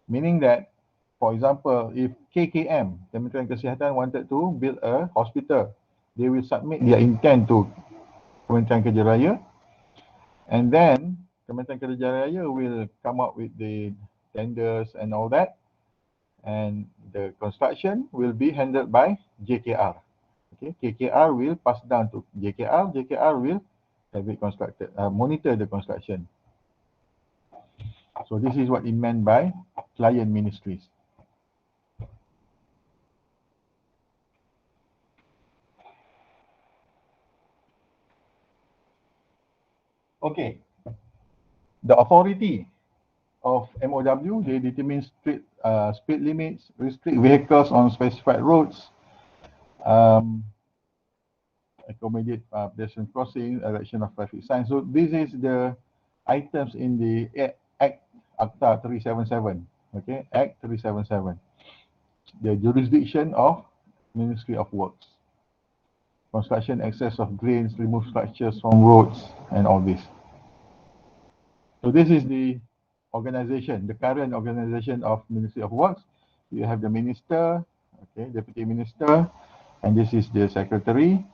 Meaning that, for example, if KKM, Kementerian Kesihatan, wanted to build a hospital, they will submit their intent to Kementerian Kerja Raya, and then Kementerian Kerja Raya will come up with the tenders and all that, and the construction will be handled by JKR. Okay, KKR will pass down to JKR. JKR will have it constructed, monitor the construction. So this is what it meant by client ministries. Okay, the authority of MOW, they determine speed limits, restrict vehicles on specified roads, accommodate pedestrian crossing, erection of traffic signs. So this is the items in the Act Acta 377. Okay, Act 377. The jurisdiction of Ministry of Works. Construction, access of drains, remove structures from roads, and all this. So this is the organization, the current organization of Ministry of Works. You have the minister, okay, deputy minister, and this is the secretary.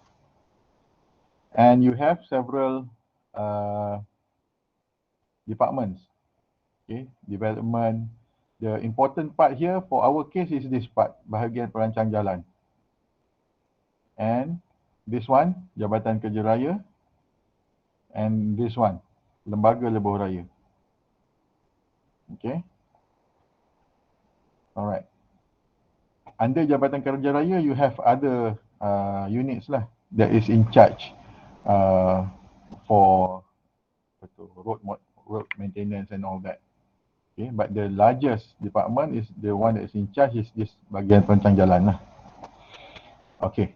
And you have several departments, okay, development. The important part here for our case is this part, bahagian perancang jalan. And this one, Jabatan Kerja Raya. And this one, Lembaga Lebuh Raya. Okay. Alright. Under Jabatan Kerja Raya, you have other units lah that is in charge for road maintenance and all that. Okay, but the largest department is the one that is in charge is this bahagian perancang jalan lah. Okay.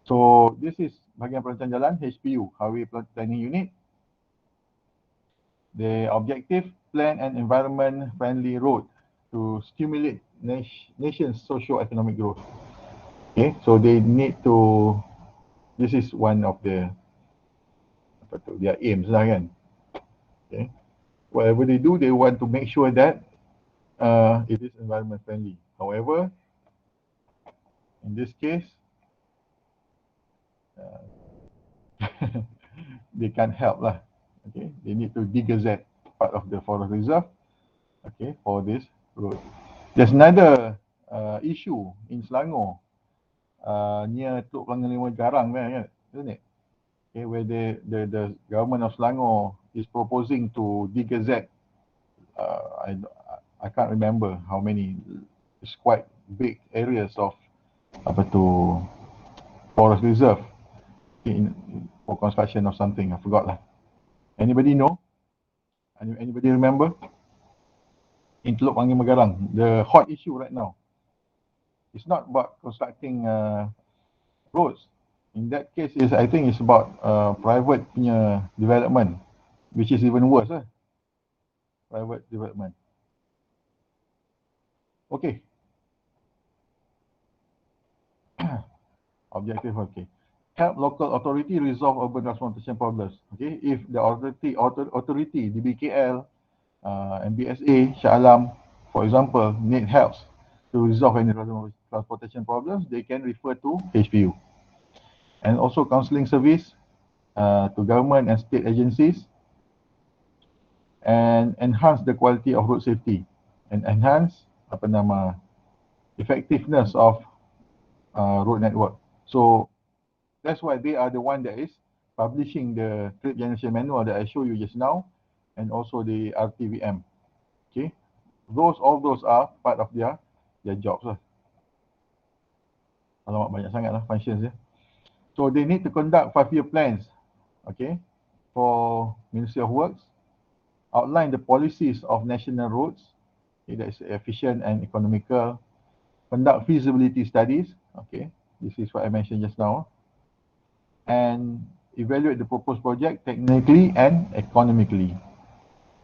So this is bahagian perancang jalan, HPU, Highway Planning Unit. The objective, plan an environment-friendly road to stimulate nation's socio-economic growth. Okay, so they need to, this is one of the, their aims lah kan. Okay. Whatever they do, they want to make sure that it is environment friendly. However, in this case, they can't help lah. Okay, they need to degazette part of the forest reserve. Okay, for this road. There's another issue in Selangor, near Teluk Pelangi Lima Garang, right? Isn't it? Okay, where the government of Selangor is proposing to degazette. I can't remember how many. It's quite big areas of forest reserve for construction of something. I forgot lah. Anybody know? Anybody remember? In Teluk Pelangi Garang, the hot issue right now. It's not about constructing roads. In that case, I think it's about private punya development, which is even worse. Private development. Okay. Objective, okay. Help local authority resolve urban transportation problems. Okay, if the authority, DBKL, MBSA, Shah Alam, for example, need help to resolve any transportation problems, they can refer to HPU. And also counselling service to government and state agencies, and enhance the quality of road safety and enhance effectiveness of road network. So that's why they are the one that is publishing the trip generation manual that I showed you just now, and also the RTVM. Okay, all those are part of their jobs lah. Alamak, banyak sangat lah functions ya. So they need to conduct 5-year plans, okay, for Ministry of Works, outline the policies of national roads, okay, that is efficient and economical, conduct feasibility studies, okay, this is what I mentioned just now, and evaluate the proposed project technically and economically.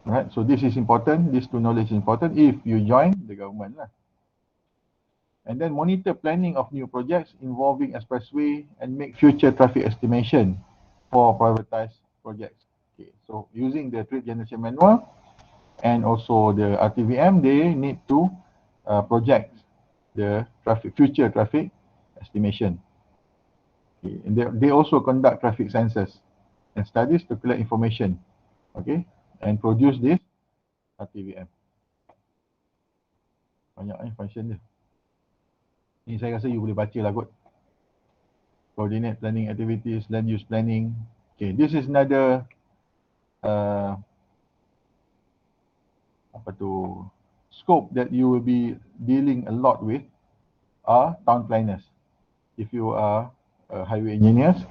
Right, so this is important, this two knowledge is important if you join the government lah. And then monitor planning of new projects involving expressway and make future traffic estimation for privatized projects. Okay, so using the trip generation manual and also the RTVM, they need to project the future traffic estimation. Okay, and they also conduct traffic sensors and studies to collect information, okay, and produce this RTVM. Banyak function dia. Ini saya rasa you boleh baca lah kot. Coordinate planning activities, land use planning. Okay, this is another scope that you will be dealing a lot with are town planners. If you are highway engineers,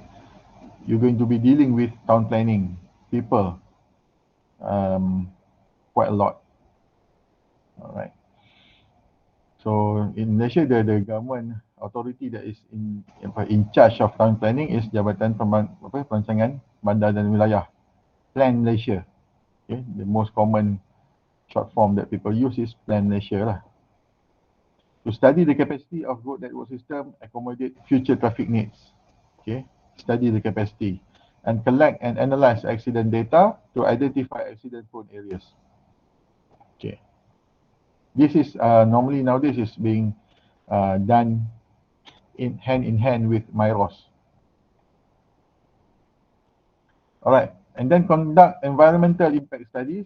you're going to be dealing with town planning people quite a lot. Alright. So in Malaysia, the government authority that is in charge of town planning is Jabatan Perancangan Bandar dan Wilayah, Plan Malaysia. Okay, the most common short form that people use is Plan Malaysia lah. To study the capacity of road network system, accommodate future traffic needs. Okay, study the capacity and collect and analyze accident data to identify accident-prone areas. This is normally nowadays is being done in hand with MyROS. All right, and then conduct environmental impact studies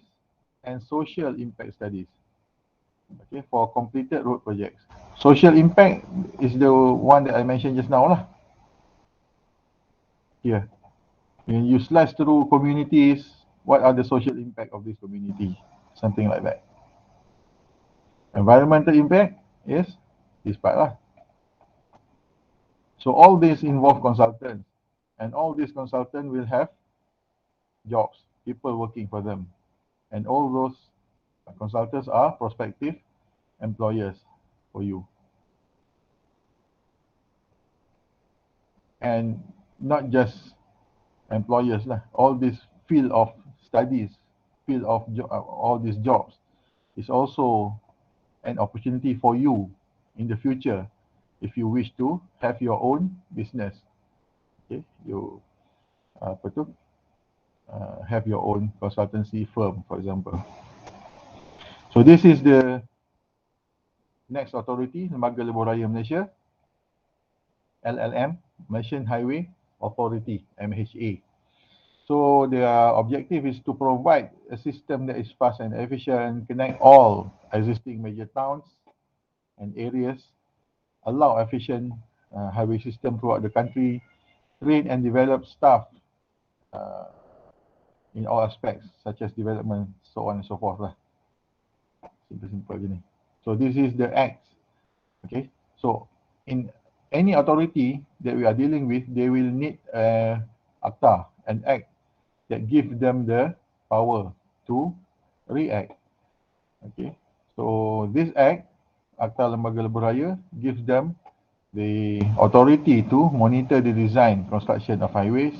and social impact studies. Okay, for completed road projects. Social impact is the one that I mentioned just now lah. Here, when you slice through communities, what are the social impact of this community? Something like that. Environmental impact is this part lah. So all this involve consultants, and all these consultants will have jobs, people working for them, and all those consultants are prospective employers for you. And not just employers lah, all this field of studies, field of all these jobs is also an opportunity for you in the future if you wish to have your own business. Okay, you have your own consultancy firm, for example. So this is the next authority, Lembaga Lebuh Raya Malaysia, LLM, Malaysian Highway Authority, MHA. So their objective is to provide a system that is fast and efficient, connect all existing major towns and areas, allow efficient highway system throughout the country, train and develop staff in all aspects, such as development, so on and so forth lah. Simple gini. So this is the act. Okay. So in any authority that we are dealing with, they will need ACTA, an act that gives them the power to react. Okay. So this act, Akta Lembaga Lebuh Raya, gives them the authority to monitor the design, construction of highways,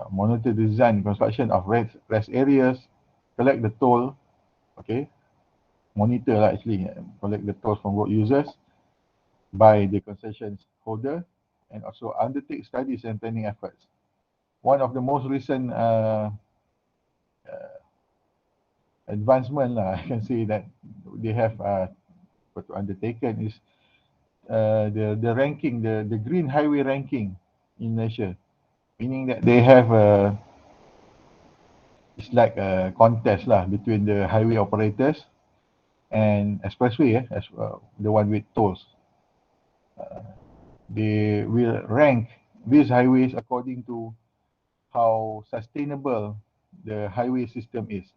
monitor the design, construction of rest areas, collect the toll, okay, monitor lah actually, collect the tolls from road users by the concessions holder, and also undertake studies and planning efforts. One of the most recent advancement lah, I can say that they have undertaken is the ranking, the green highway ranking in Malaysia, meaning that they have it's like a contest lah between the highway operators and expressway, the one with tolls. They will rank these highways according to how sustainable the highway system is.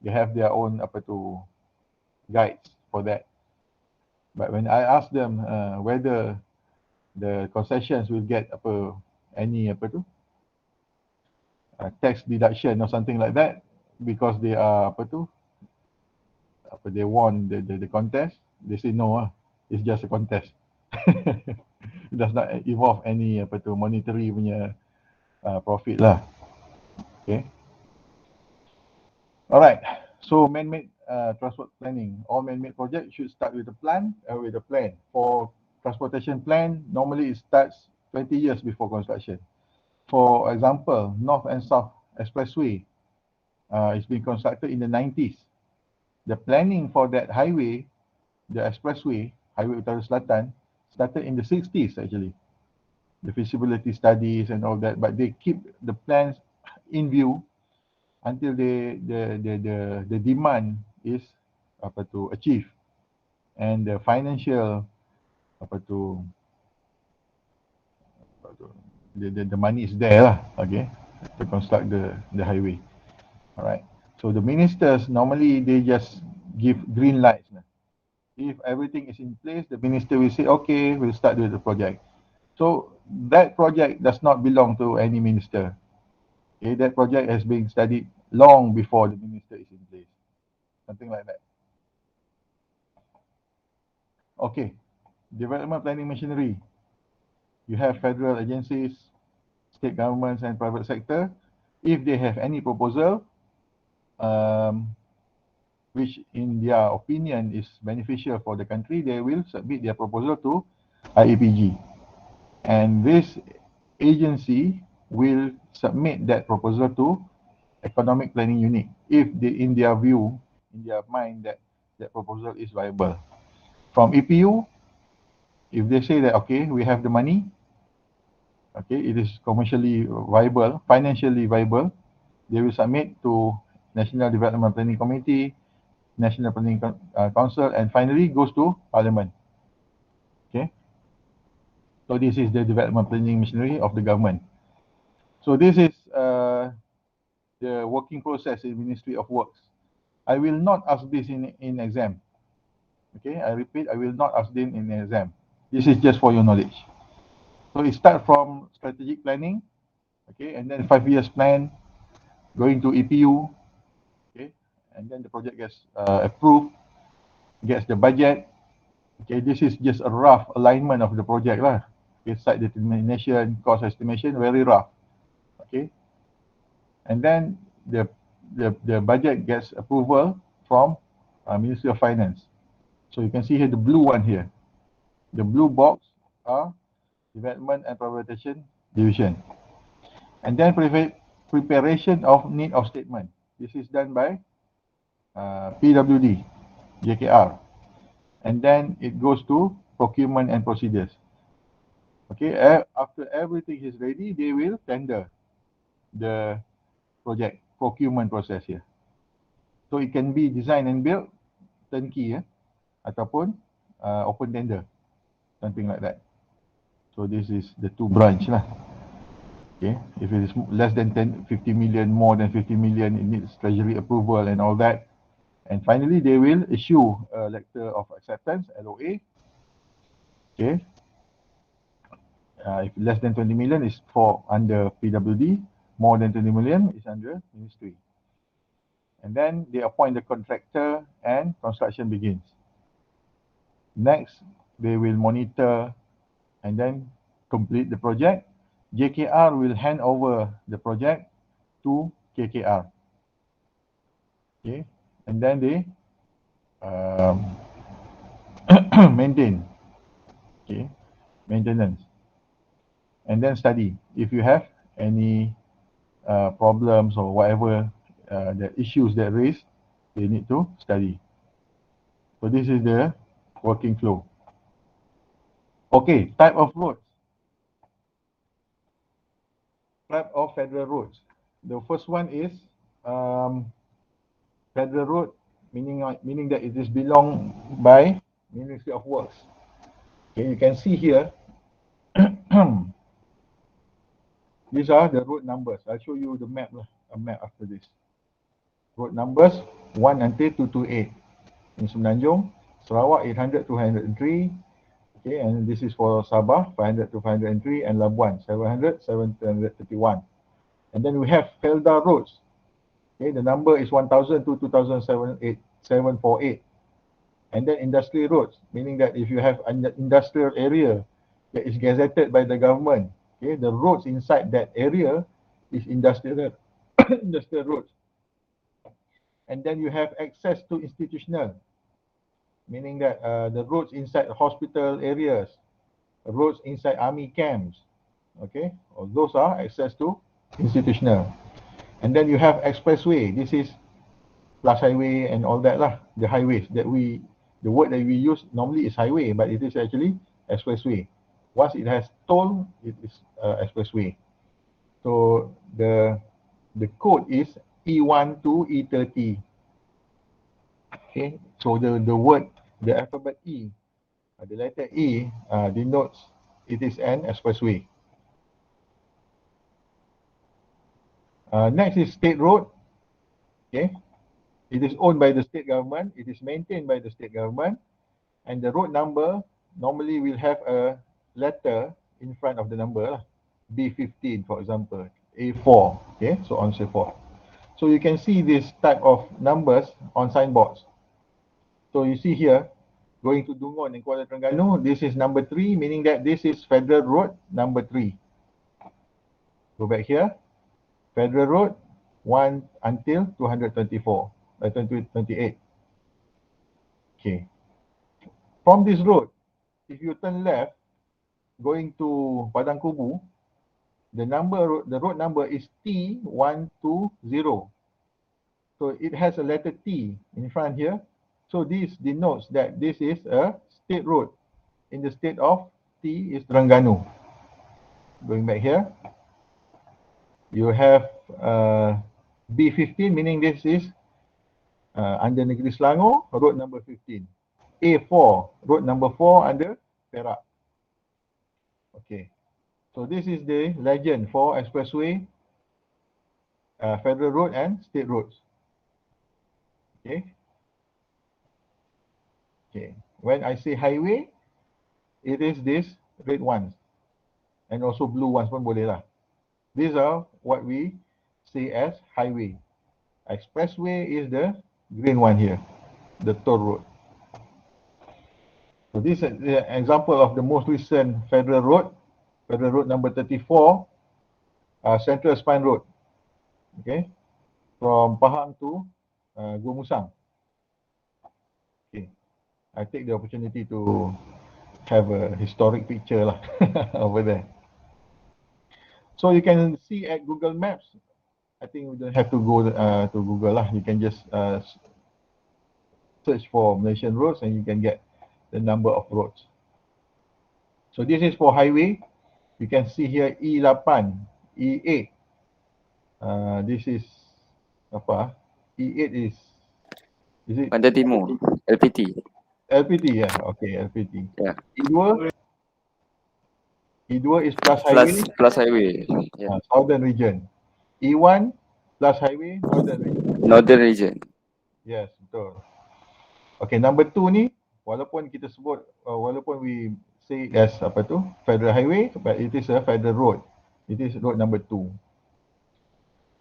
They have their own guides for that. But when I ask them whether the concessions will get any tax deduction or something like that because they are they won the contest, they say no, it's just a contest. It does not involve any monetary punya profit lah. Okay. Alright. So man-made transport planning. All man-made projects should start with a plan. For transportation plan, normally it starts 20 years before construction. For example, North and South Expressway is being constructed in the 90s. The planning for that highway, the expressway, Highway Utara Selatan, started in the 60s actually. The feasibility studies and all that, but they keep the plans in view until the demand is achieved, and the financial the money is there lah, okay, to construct the highway. All right. So the ministers normally they just give green lights. If everything is in place, the minister will say, okay, we'll start with the project. So that project does not belong to any minister. Okay, that project has been studied long before the minister is in place. Something like that. Okay, development planning machinery. You have federal agencies, state governments and private sector. If they have any proposal, which in their opinion is beneficial for the country, they will submit their proposal to IAPG. And this agency will submit that proposal to economic planning unit if they, in their view, in their mind, that that proposal is viable. From EPU, if they say that, okay, we have the money, okay, it is commercially viable, financially viable, they will submit to National Development Planning Committee, National Planning Council, and finally goes to Parliament. Okay, so this is the development planning machinery of the government. So this is the working process in Ministry of Works. I will not ask this in exam. Okay, I repeat, I will not ask them in exam. This is just for your knowledge. So it starts from strategic planning, okay, and then 5 years plan, going to EPU, okay, and then the project gets approved, gets the budget. Okay, this is just a rough alignment of the project lah. Okay, site determination, cost estimation, very rough. Okay, and then the budget gets approval from Ministry of Finance. So you can see here the blue one here. The blue box are Development and Privatization Division. And then preparation of need of statement. This is done by PWD, JKR. And then it goes to procurement and procedures. Okay, after everything is ready, they will tender the project procurement process here. So it can be design and build, turnkey, ataupun open tender, something like that. So this is the two branch lah. Okay, if it is less than 50 million, more than 50 million, it needs treasury approval and all that. And finally, they will issue a letter of acceptance, LOA. Okay. If less than 20 million is for under PWD, more than 20 million is under ministry. And then they appoint the contractor and construction begins. Next, they will monitor and then complete the project. JKR will hand over the project to KKR. Okay, and then they maintain, okay, maintenance, and then study. If you have any problems or whatever the issues that raised, they need to study. So this is the working flow. Okay, type of roads. Type of federal roads. The first one is federal road, meaning that it is belong by Ministry of Works. Okay, you can see here. These are the road numbers. I'll show you the map, a map after this. Road numbers 1 until 228 in Semenanjung, Sarawak 800-203. Okay, and this is for Sabah 500-503 and Labuan 700-731. And then we have Felda roads. Okay, the number is 1000 to 2748. And then industrial roads, meaning that if you have an industrial area that is gazetted by the government, okay, the roads inside that area is industrial industrial roads. And then you have access to institutional, meaning that the roads inside hospital areas, roads inside army camps, okay, those are access to institutional. And then you have expressway. This is plus highway and all that lah. The highways that the word that we use normally is highway, but it is actually expressway. Once it has toll, it is expressway. So the code is E1 to E30. Okay, so the word, the alphabet E, the letter E denotes it is an expressway. Next is state road. Okay, it is owned by the state government. It is maintained by the state government, and the road number normally will have a letter in front of the number, B15 for example, A4. Okay, so on and so forth. So you can see this type of numbers on signboards. So you see here, going to Dungon and Kuala Terengganu, this is number 3, meaning that this is Federal Road number 3. Go back here, Federal Road 1 until 228. Okay. From this road, if you turn left, going to Padang Kubu, the road number is T120. So it has a letter T in front here. So this denotes that this is a state road. In the state of T is Terengganu. Going back here, you have B15, meaning this is under Negeri Selangor, road number 15. A4, road number 4 under Perak. Okay, so this is the legend for expressway, federal road and state roads. Okay. Okay. When I say highway, it is this red ones and also blue ones pun boleh lah. These are what we say as highway. Expressway is the green one here, the toll road. So this is an example of the most recent federal road number 34, Central Spine Road. Okay, from Pahang to Gomusang. Okay, I take the opportunity to have a historic picture lah over there. So you can see at Google Maps. I think we don't have to go to Google lah. You can just search for Malaysian roads and you can get the number of roads. So this is for highway. You can see here E8, E8. This is apa? E8 is it Pantai Timur, LPT. LPT? Yeah, okay, LPT. Yeah. E2 is plus highway. Plus highway. Yeah. Southern region. E1 plus highway, northern region. Northern region. Yes, betul. Okay, number 2 ni, walaupun kita sebut, walaupun we say it as apa tu, federal highway, but it is a federal road. It is road number 2.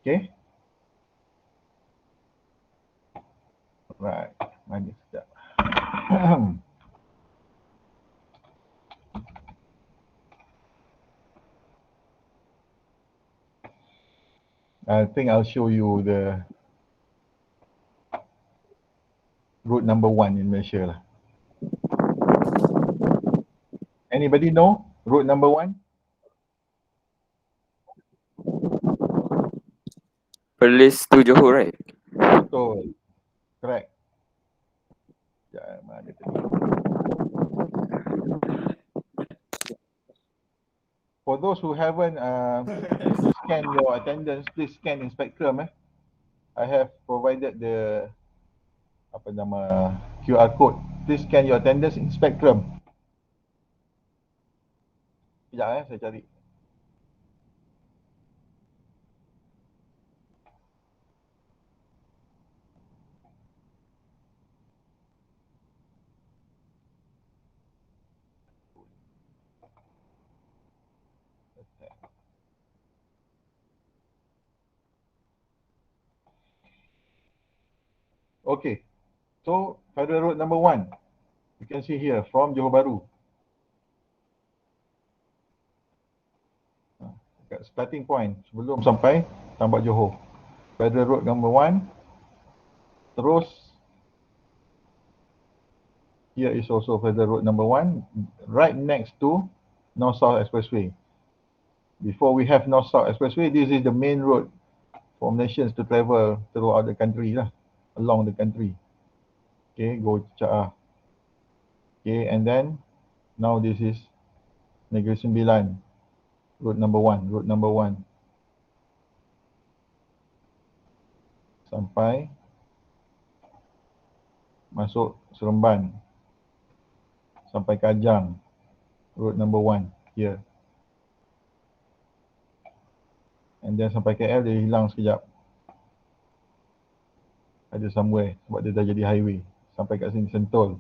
Okay. Right, mana sekejap. I think I'll show you the route number 1 in Malaysia lah. Anybody know route number 1? Perlis to Johor, right? Betul. Correct. Sekejap, mana tadi? For those who haven't scanned your attendance, please scan in Spectrum. I have provided the apa nama QR code. Please scan your attendance in Spectrum. Sekejap saya cari. Okay, so Federal Road number 1, you can see here from Johor Bahru. Dekat starting point sebelum sampai Tambak Johor. Federal Road number 1. Terus here is also Federal Road number 1, right next to North-South Expressway. Before we have North-South Expressway, this is the main road for Malaysians to travel throughout the country lah, along the country. Okay, go to Cha'ah. Okay, and then now this is Negeri Sembilan, road number 1, sampai masuk Seremban, sampai Kajang, road number 1 here. And then sampai KL dia hilang sekejap. Ada somewhere sebab dia dah jadi highway. Sampai kat sini Sentul.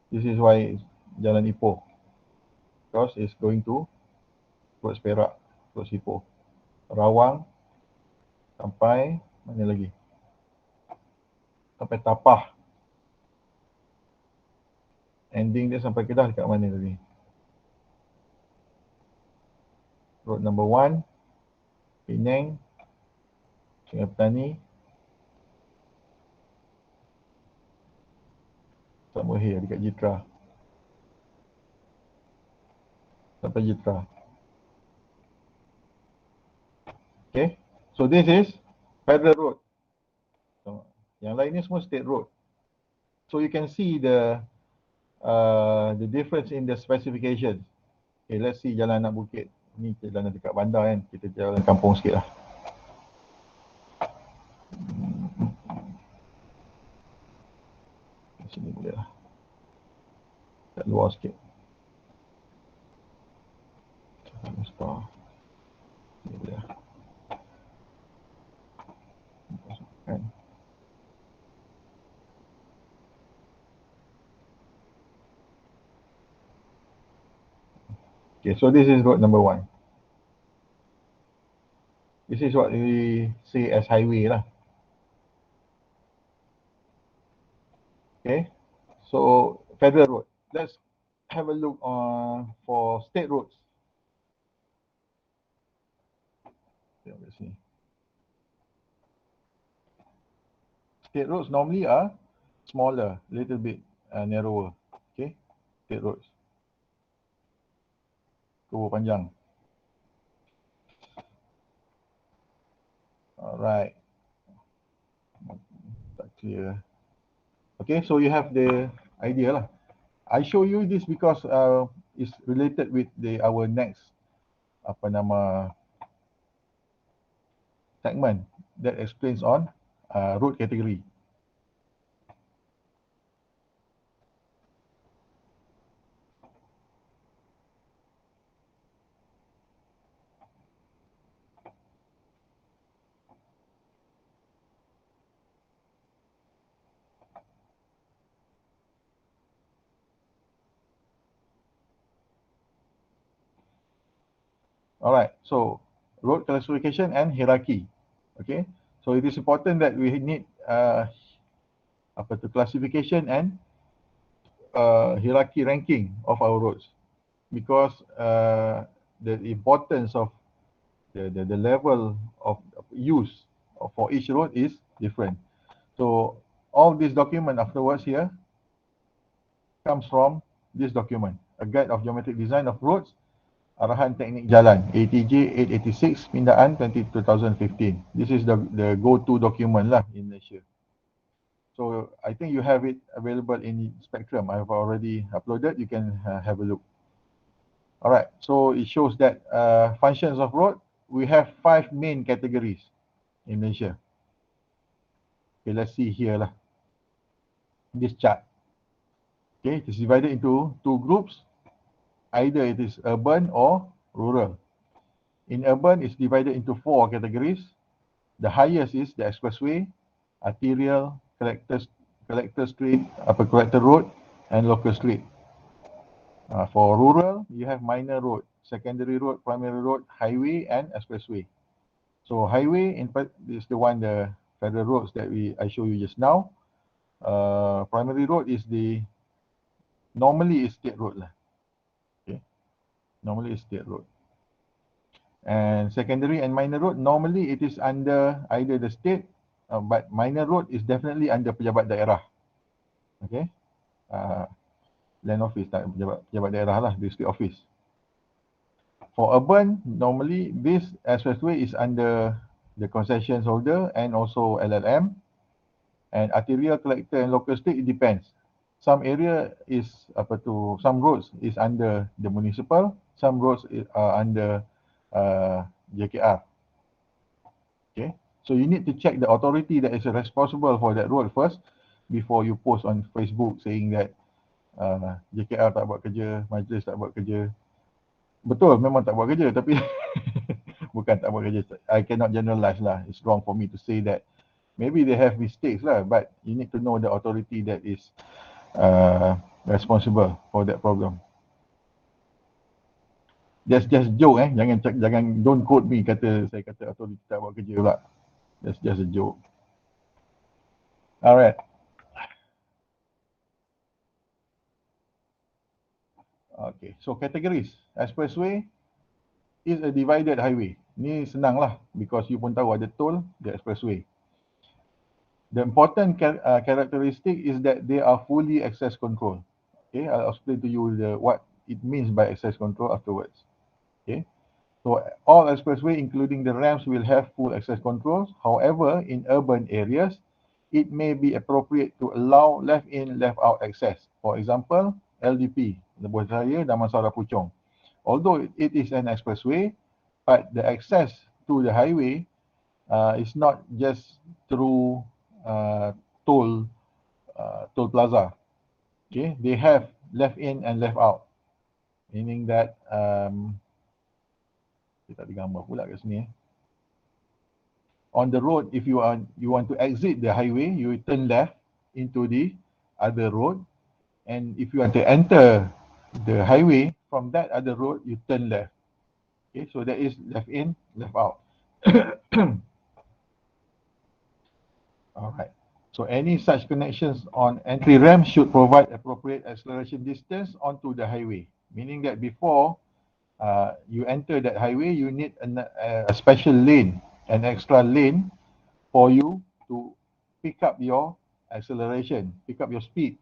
This is why Jalan Ipoh. Because it's going to towards Perak, towards Ipoh. Rawang sampai mana lagi? Sampai Tapah. Ending dia sampai Kedah dekat mana tadi? Road number 1, Penang, Sungai Petani, somewhere here dekat Jitra. Sampai Jitra. Okay, so this is Federal Road. So, yang lain ni semua State Road. So you can see the difference in the specifications. Okay, let's see jalan anak bukit. Ni jalan dekat bandar kan. Kita jalan kampung sikit lah. Sini boleh lah. Kat luar sikit. Sini boleh lah. Kan. Okay, so this is road number 1. This is what we say as highway lah. Okay, so federal road. Let's have a look for state roads. Let's see. State roads normally are smaller, little bit narrower. Okay, state roads. Kubur panjang. Alright. Tak clear. Okay, so you have the idea lah. I show you this because it's related with our next segment that explains on road category. Alright, so road classification and hierarchy. Okay, so it is important that we need classification and hierarchy ranking of our roads, because the importance of the level of use for each road is different. So all this document afterwards here comes from this document, a guide of geometric design of roads, Arahan Teknik Jalan, ATJ 886, Pindaan 2015. This is the go-to document lah in Malaysia. So I think you have it available in Spectrum. I have already uploaded. You can have a look. All right. So it shows that functions of road, we have 5 main categories in Malaysia. Okay, let's see here lah. This chart. Okay, it is divided into 2 groups. Either it is urban or rural. In urban, it's divided into 4 categories. The highest is the expressway, arterial, collector street, collector road, and local street. For rural, you have minor road, secondary road, primary road, highway, and expressway. So highway, in fact, is the federal roads that I show you just now. Primary road is normally is state road lah. Okay, normally is state road. And secondary and minor road, normally it is under either the state, but minor road is definitely under pejabat daerah. Okay, land office, tak pejabat daerah lah, district office. For urban, normally this expressway is under the concessions holder and also LLM. And arterial, collector, and local street, it depends. Some area is some roads is under the municipal, some roads are under JKR. Okay, so you need to check the authority that is responsible for that road first before you post on Facebook saying that JKR tak buat kerja, majlis tak buat kerja. Betul, memang tak buat kerja, tapi bukan tak buat kerja. I cannot generalize lah. It's wrong for me to say that. Maybe they have mistakes lah, but you need to know the authority that is responsible for that problem. That's just joke jangan don't quote me saya kata authority tak buat kerja pula. That's just a joke. Alright. Okay, so categories. Expressway is a divided highway. Ni senang lah, because you pun tahu ada toll, the expressway. The important characteristic is that they are fully access control. Okay, I'll explain to you what it means by access control afterwards. Okay, so all expressway, including the ramps, will have full access controls. However, in urban areas, it may be appropriate to allow left in, left out access. For example, LDP, Lebuh Raya, Damansara Puchong. Although it is an expressway, but the access to the highway is not just through toll plaza. Okay, they have left in and left out, meaning that kita ada gambar pula kat sini. On the road, if you want to exit the highway, you turn left into the other road, and if you want to enter the highway from that other road, you turn left. Okay, so that is left in, left out. All right. So any such connections on entry ramp should provide appropriate acceleration distance onto the highway, meaning that before you enter that highway, you need a special lane, an extra lane for you to pick up your acceleration, pick up your speed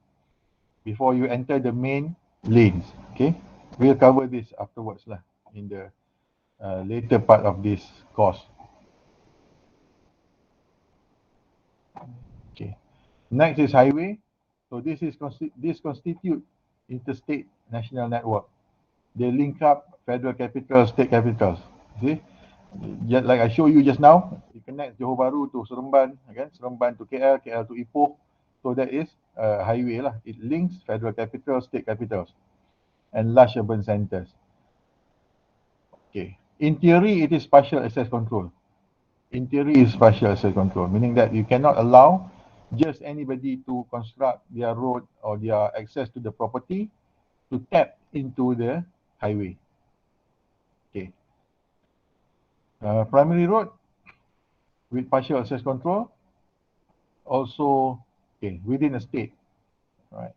before you enter the main lanes. Okay, we'll cover this afterwards lah in the later part of this course. Okay, next is highway. So this constitute interstate national network. They link up federal capitals, state capitals. See, just like I showed you just now, it connects Johor Bahru to Seremban, again Seremban to KL, KL to Ipoh. So that is a highway lah. It links federal capitals, state capitals, and large urban centers. Okay. In theory, it is partial access control. In theory, it's partial access control, meaning that you cannot allow just anybody to construct their road or their access to the property to tap into the highway. Okay. Primary road with partial access control, also okay, within a state, right?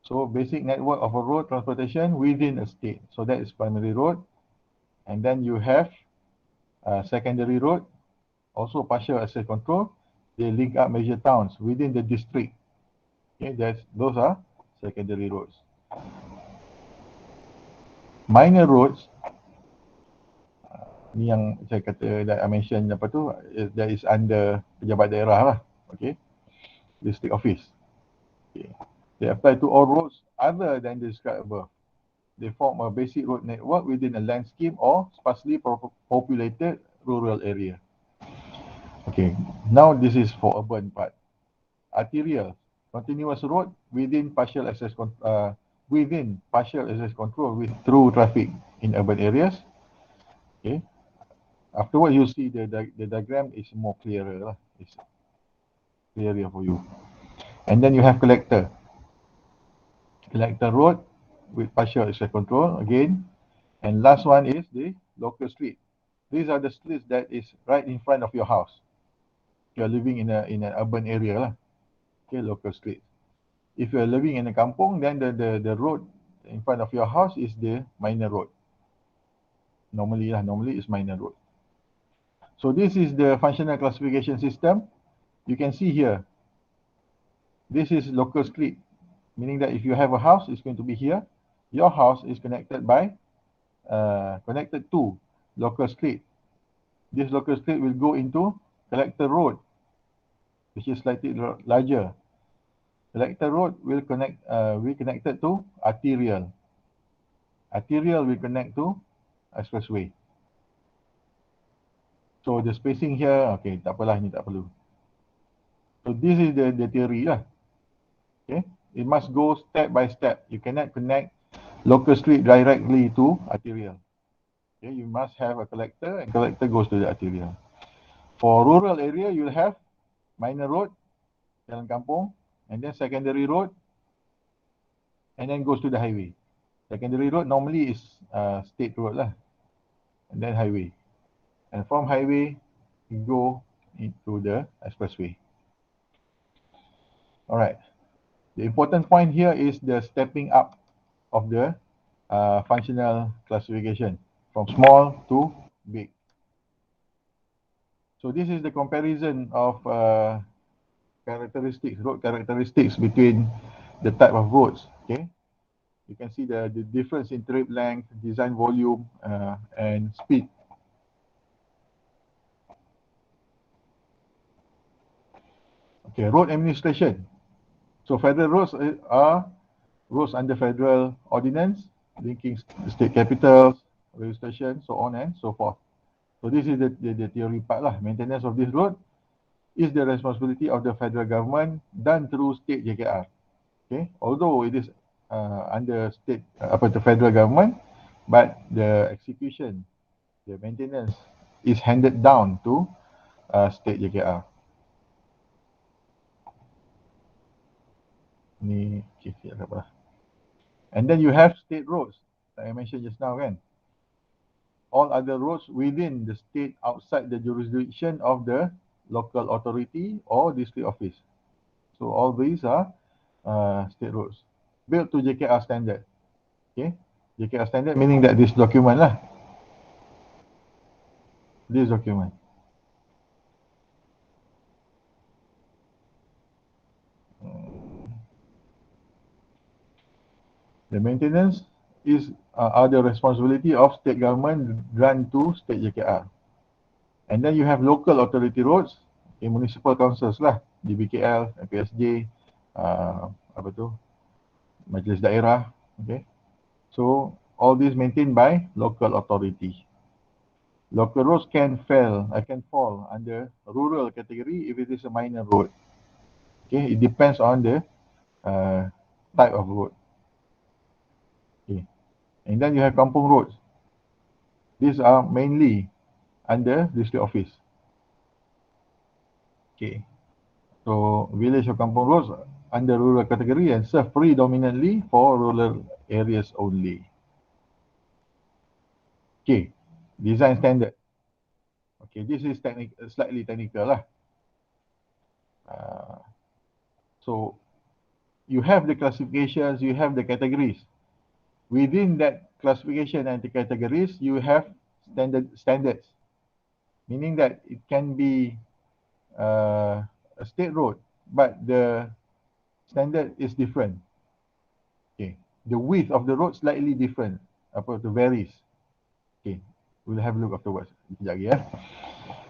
So basic network of a road transportation within a state. So that is primary road. And then you have secondary road, also partial access control. They link up major towns within the district. Okay, those are secondary roads. Minor roads, ni yang saya kata that I mention apa tu, that is under pejabat daerah lah. Okay, district office. Okay. They apply to all roads other than the described above. They form a basic road network within a landscape or sparsely populated rural area. Okay, now this is for urban part. Arterial, continuous road within partial access control with through traffic in urban areas. Okay, afterwards you see the diagram is more clearer lah. It's clearer for you. And then you have collector road with partial access control again. And last one is the local street. These are the streets that is right in front of your house. You are living in an urban area lah. Okay, local street. If you are living in a kampung, then the road in front of your house is the minor road. Normally it's minor road. So this is the functional classification system. You can see here, this is local street, meaning that if you have a house, it's going to be here. Your house is connected to local street. This local street will go into collector road, which is slightly larger. Collector road will connected to arterial. Arterial will connect to expressway. So the spacing here, okay, tak apalah, ni tak perlu. So this is the theory lah. Okay, it must go step by step. You cannot connect local street directly to arterial. Okay, you must have a collector, and collector goes to the arterial. For rural area, you'll have minor road, jalan kampung, and then secondary road, and then goes to the highway. Secondary road normally is state road lah, and then highway. And from highway, you go into the expressway. All right. The important point here is the stepping up of the functional classification from small to big. So this is the comparison of road characteristics between the type of roads. Okay, you can see the difference in trip length, design volume, and speed. Okay, road administration. So federal roads are roads under federal ordinance linking state capitals, rail stations, so on and so forth. So this is the theory part lah. Maintenance of this road is the responsibility of the federal government done through state JKR. Okay, although it is under state the federal government, but the execution, the maintenance is handed down to state JKR. Ni okay, apa? And then you have state roads, like I mentioned just now, kan? All other roads within the state outside the jurisdiction of the local authority or district office. So all these are state roads built to JKR standard. Okay, JKR standard meaning that this document lah, this document. The maintenance is are the responsibility of state government run to state JKR. And then you have local authority roads, okay, municipal councils lah, DBKL, MPSJ, apa tu, majlis daerah, okay. So all these maintained by local authority. Local roads can fall under rural category if it is a minor road. Okay, it depends on the type of road. Okay, and then you have kampung roads. These are mainly under district office. Okay, so village or kampung roads under rural category and serve predominantly for rural areas only. Okay, design standard. Okay, this is slightly technical lah. So you have the classifications, you have the categories. Within that classification and the categories, you have standards, meaning that it can be a state road, but the standard is different. Okay, the width of the road slightly different, varies. Okay, we'll have a look afterwards. Sekejap lagi, ya.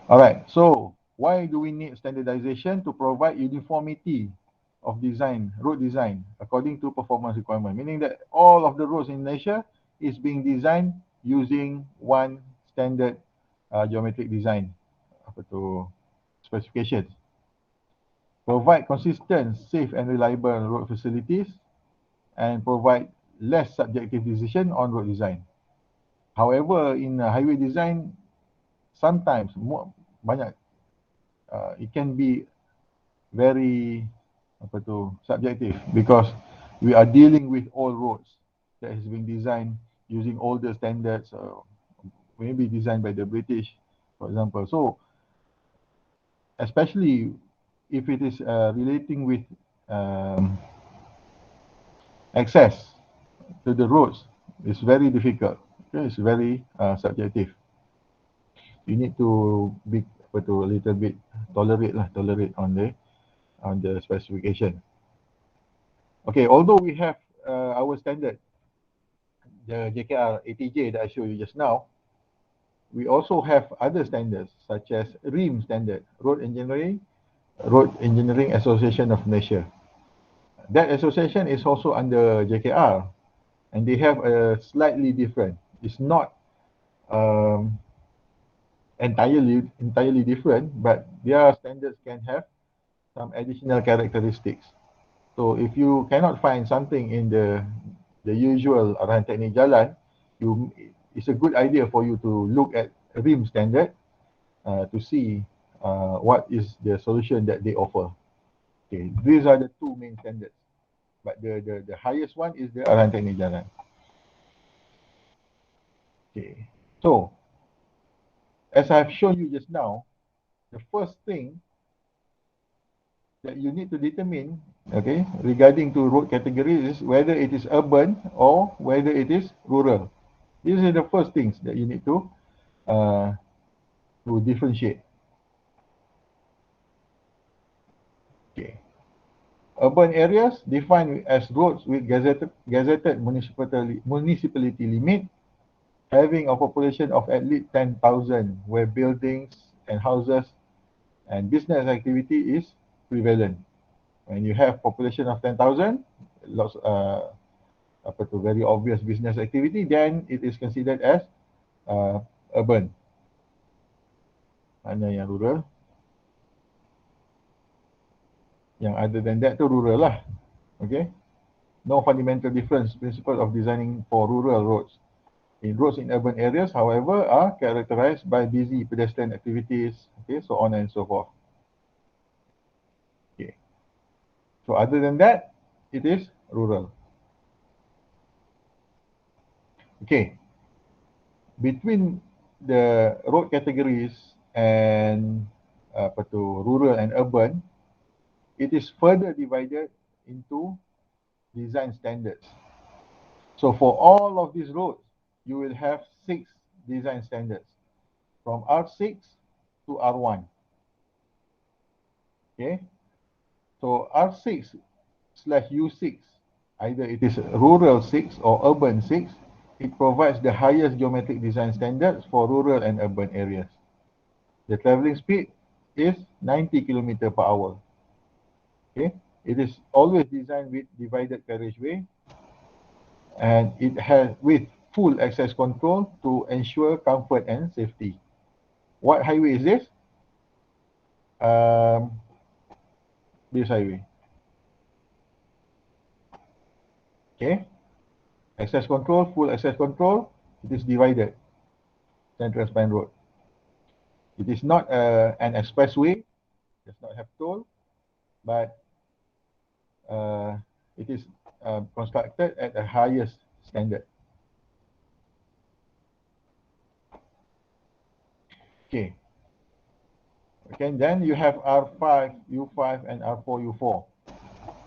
Alright, so why do we need standardization? To provide uniformity of design, road design, according to performance requirement, meaning that all of the roads in Malaysia is being designed using one standard geometric design, specifications. Provide consistent, safe and reliable road facilities and provide less subjective decision on road design. However, in highway design, sometimes it can be very subjective because we are dealing with old roads that has been designed using older standards, maybe designed by the British, for example. So, especially if it is relating with access to the roads, it's very difficult. Okay? It's very subjective. You need to be a little bit tolerate on the specification. Okay, although we have our standard, the JKR ATJ that I showed you just now, we also have other standards such as REAM standard, Road Engineering Association of Malaysia. That association is also under JKR, and they have a slightly different. It's not entirely different, but their standards can have some additional characteristics. So if you cannot find something in the usual arahan teknik jalan, it's a good idea for you to look at REAM standard to see what is the solution that they offer. Okay, these are the two main standards, but the highest one is the arahan teknik jalan. Okay, so as I have shown you just now, the first thing that you need to determine, okay, regarding to road categories is whether it is urban or whether it is rural. These are the first things that you need to differentiate. Okay. Urban areas defined as roads with gazetted municipality limit, having a population of at least 10,000, where buildings and houses and business activity is prevalent. When you have population of 10,000, lots very obvious business activity, then it is considered as urban. Mana yang rural? Yang other than that tu rural lah. Okay. No fundamental difference principle of designing for rural roads. Roads in urban areas, however, are characterized by busy pedestrian activities, okay, so on and so forth. Okay. So other than that, it is rural. Okay. Between the road categories and rural and urban, it is further divided into design standards. So for all of these roads, you will have 6 design standards from R6 to R1. Okay. So R6/U6, either it is rural 6 or urban 6, it provides the highest geometric design standards for rural and urban areas. The traveling speed is 90 km per hour. Okay. It is always designed with divided carriageway, and it has with full access control to ensure comfort and safety. What highway is this? This highway. Okay. Access control, full access control, it is divided. Central Span Road. It is not an expressway, does not have toll, but it is constructed at the highest standard. Okay. Okay, then you have R5, U5, and R4, U4.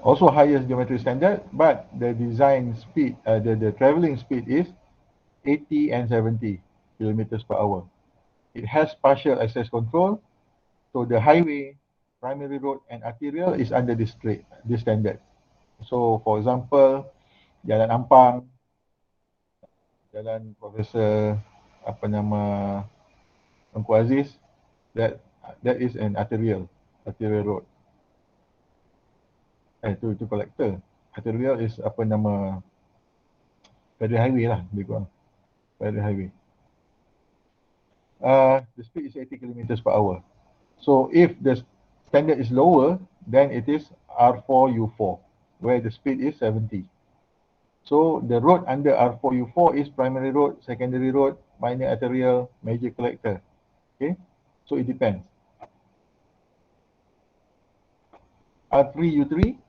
Also highest geometry standard, but the design speed, the traveling speed is 80 and 70 kilometers per hour. It has partial access control, so the highway, primary road, and arterial is under this standard. So, for example, Jalan Ampang, Jalan Profesor Engku Aziz, that is an arterial road. Itu collector. Arterial is federal highway lah, lebih kurang. Federal highway. The speed is 80 kilometers per hour. So if the standard is lower, then it is R4U4, where the speed is 70. So the road under R4U4 is primary road, secondary road, minor arterial, major collector. Okay, so it depends. R3U3,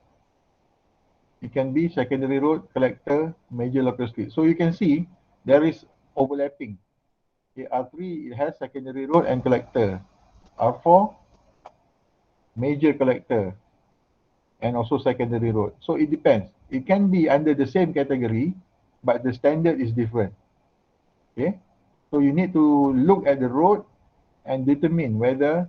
it can be secondary road, collector, major local street. So you can see there is overlapping. Okay, R3, it has secondary road and collector. R4, major collector, and also secondary road. So it depends. It can be under the same category, but the standard is different. Okay, so you need to look at the road and determine whether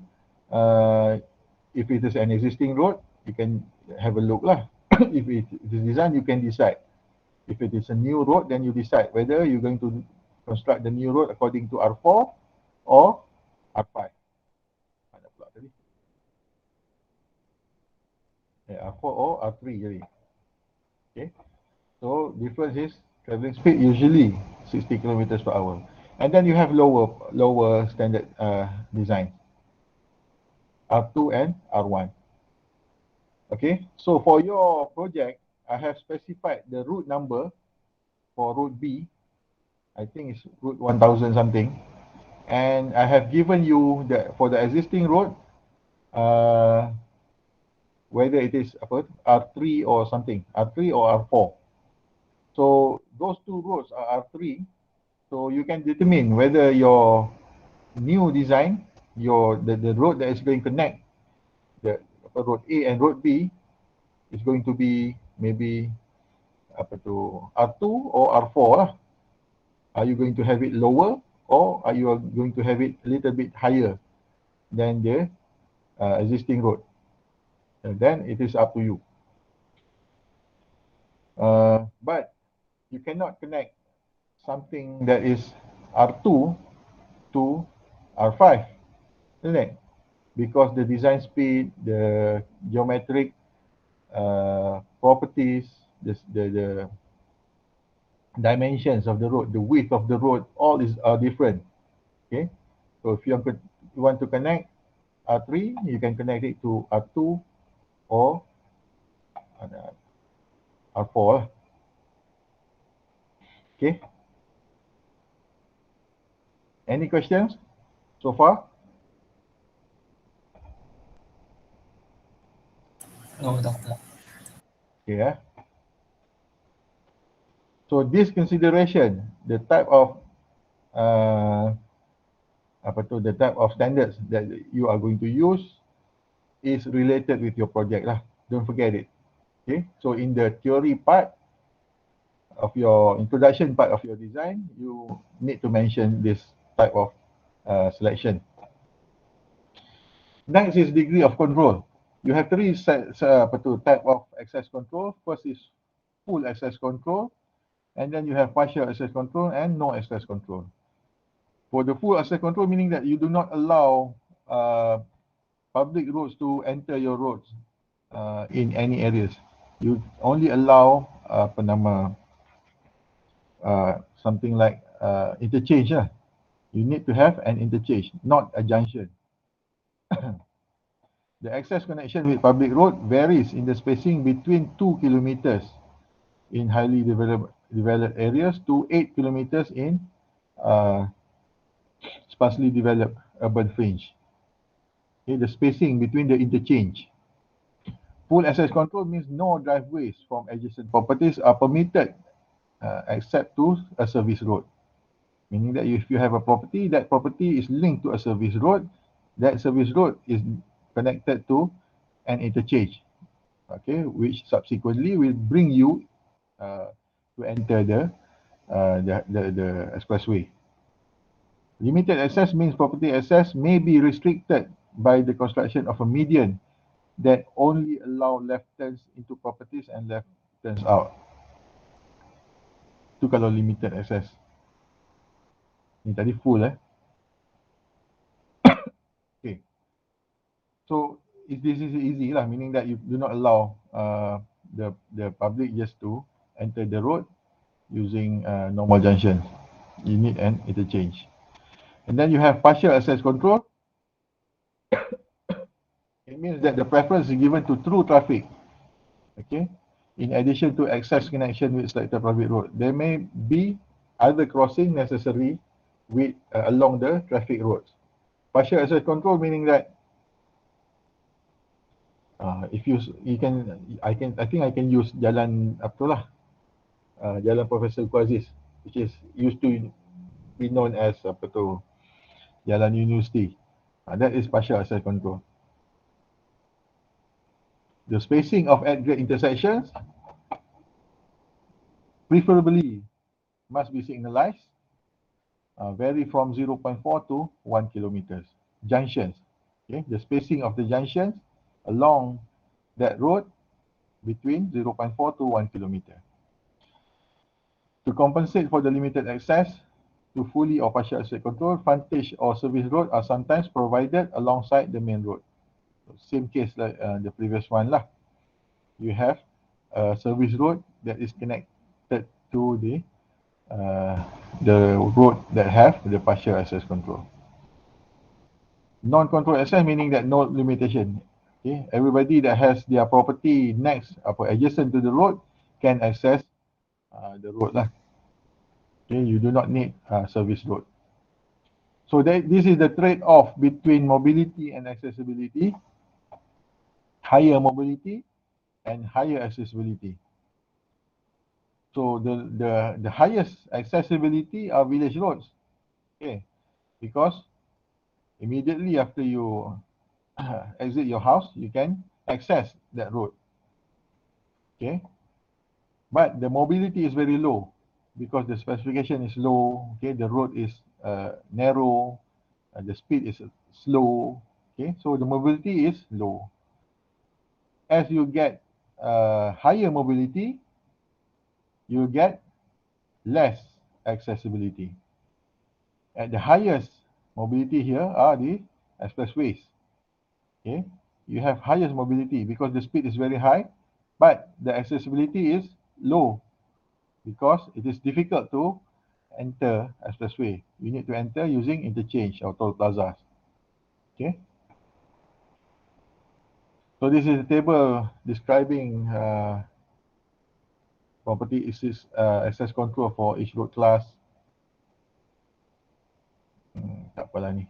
if it is an existing road, you can have a look lah. If it is designed, you can decide. If it is a new road, then you decide whether you're going to construct the new road according to R4 or R5. R4 or R3 jadi. Okay. So difference is traveling speed usually 60 kilometers per hour. And then you have lower standard design. R2 and R1. Okay, so for your project, I have specified the route number for route B. I think it's route 1000 something. And I have given you for the existing road, whether it is R3 or something, R3 or R4. So those two roads are R3. So you can determine whether your new design, the road that is going to connect the road A and road B is going to be maybe R2 or R4 lah. Are you going to have it lower, or are you going to have it a little bit higher than the existing road? And then it is up to you. But you cannot connect something that is R2 to R5, isn't it? because the design speed, the geometric properties, the dimensions of the road, the width of the road, all are different. Okay, so if you want to connect R3, you can connect it to R2 or R4. Okay, any questions so far? No, doctor. Okay, so this consideration, the type of the type of standards that you are going to use is related with your project lah. Don't forget it. Okay, so in the theory part of your introduction part of your design, you need to mention this type of selection. Next is degree of control. You have three type of access control. First is full access control, and then you have partial access control and no access control. For the full access control, meaning that you do not allow public roads to enter your roads in any areas. You only allow something like interchange. You need to have an interchange, not a junction. The access connection with public road varies in the spacing between 2 kilometers in highly developed areas to 8 kilometers in uh, sparsely developed urban fringe. Okay, the spacing between the interchange. Full access control means no driveways from adjacent properties are permitted except to a service road. Meaning that if you have a property, that property is linked to a service road, that service road is connected to an interchange, okay, which subsequently will bring you to enter the expressway. Limited access means property access may be restricted by the construction of a median that only allow left turns into properties and left turns out. Itu kalau limited access. Ni tadi full Okay. So this is easy lah, meaning that you do not allow the public just to enter the road using normal junctions. You need an interchange. And then you have partial access control. It means that the preference is given to through traffic. Okay. In addition to access connection with selected private road, there may be other crossing necessary with along the traffic roads. Partial access control meaning that if you can, I think I can use jalan apa tu lah, jalan Profesor Kuaziz, which is used to be known as apa tu, jalan university. That is partial access control. The spacing of at-grade intersections preferably must be signalized, vary from 0.4 to 1 kilometers. Junctions, okay, the spacing of the junctions along that road between 0.4 to 1 kilometer. To compensate for the limited access to fully or partial access control, frontage or service road are sometimes provided alongside the main road. Same case like the previous one lah. You have a service road that is connected to the road that have the partial access control. Non-control access meaning that no limitation. Okay, everybody that has their property next adjacent to the road can access the road lah. Okay, you do not need service road. So this is the trade-off between mobility and accessibility, higher mobility and higher accessibility. So the highest accessibility are village roads. Okay, because immediately after you exit your house, you can access that road. Okay, but the mobility is very low because the specification is low. Okay, the road is narrow, the speed is slow. Okay, so the mobility is low. As you get higher mobility, you get less accessibility. At the highest mobility here are the expressways. Okay, you have highest mobility because the speed is very high, but the accessibility is low because it is difficult to enter expressway. You need to enter using interchange or toll plazas. Okay, so this is a table describing property access control for each road class. Tak apalah ni.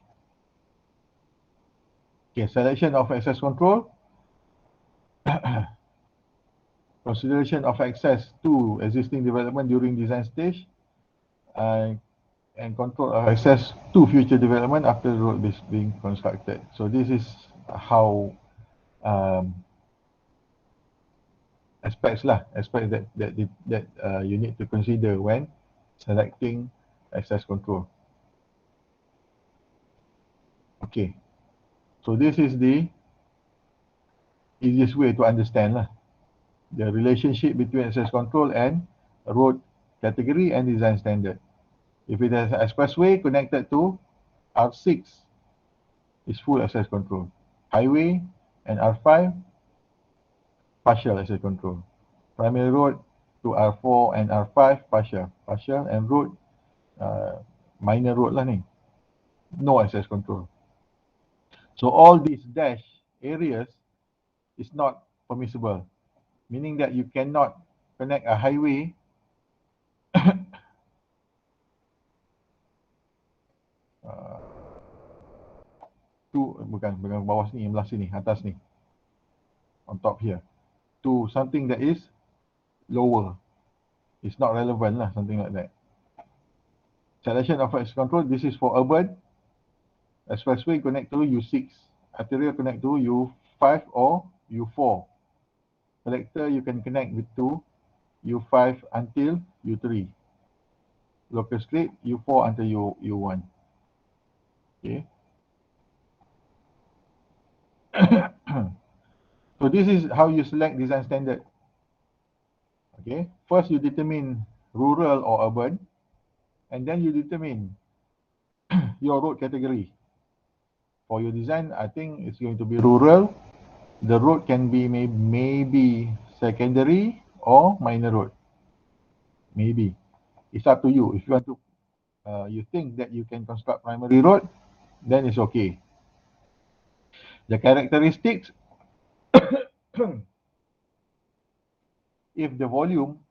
Okay, selection of access control. Consideration of access to existing development during design stage, and control of access to future development after the road is being constructed. So this is how aspects that you need to consider when selecting access control. Okay, so this is the easiest way to understand the relationship between access control and road category and design standard. If it has an expressway connected to R6, is full access control. Highway and R5, partial access control. Primary road to R4 and R5, partial, and road, minor road lah ni, no access control. So all these dash areas is not permissible, meaning that you cannot connect a highway to, bukan bawah sini, belah sini, atas ni, on top here, to something that is lower. It's not relevant lah, something like that. Selection of access control, this is for urban. Expressway connect to U6. Arterial connect to U5 or U4. Collector you can connect with to U5 until U3. Local street U4 until U1. Okay. So this is how you select design standard. Okay. First you determine rural or urban, and then you determine your road category. For your design, I think it's going to be rural. The road can be maybe secondary or minor road. Maybe. It's up to you. If you want to, you think that you can construct primary road, then it's okay. The characteristics, if the volume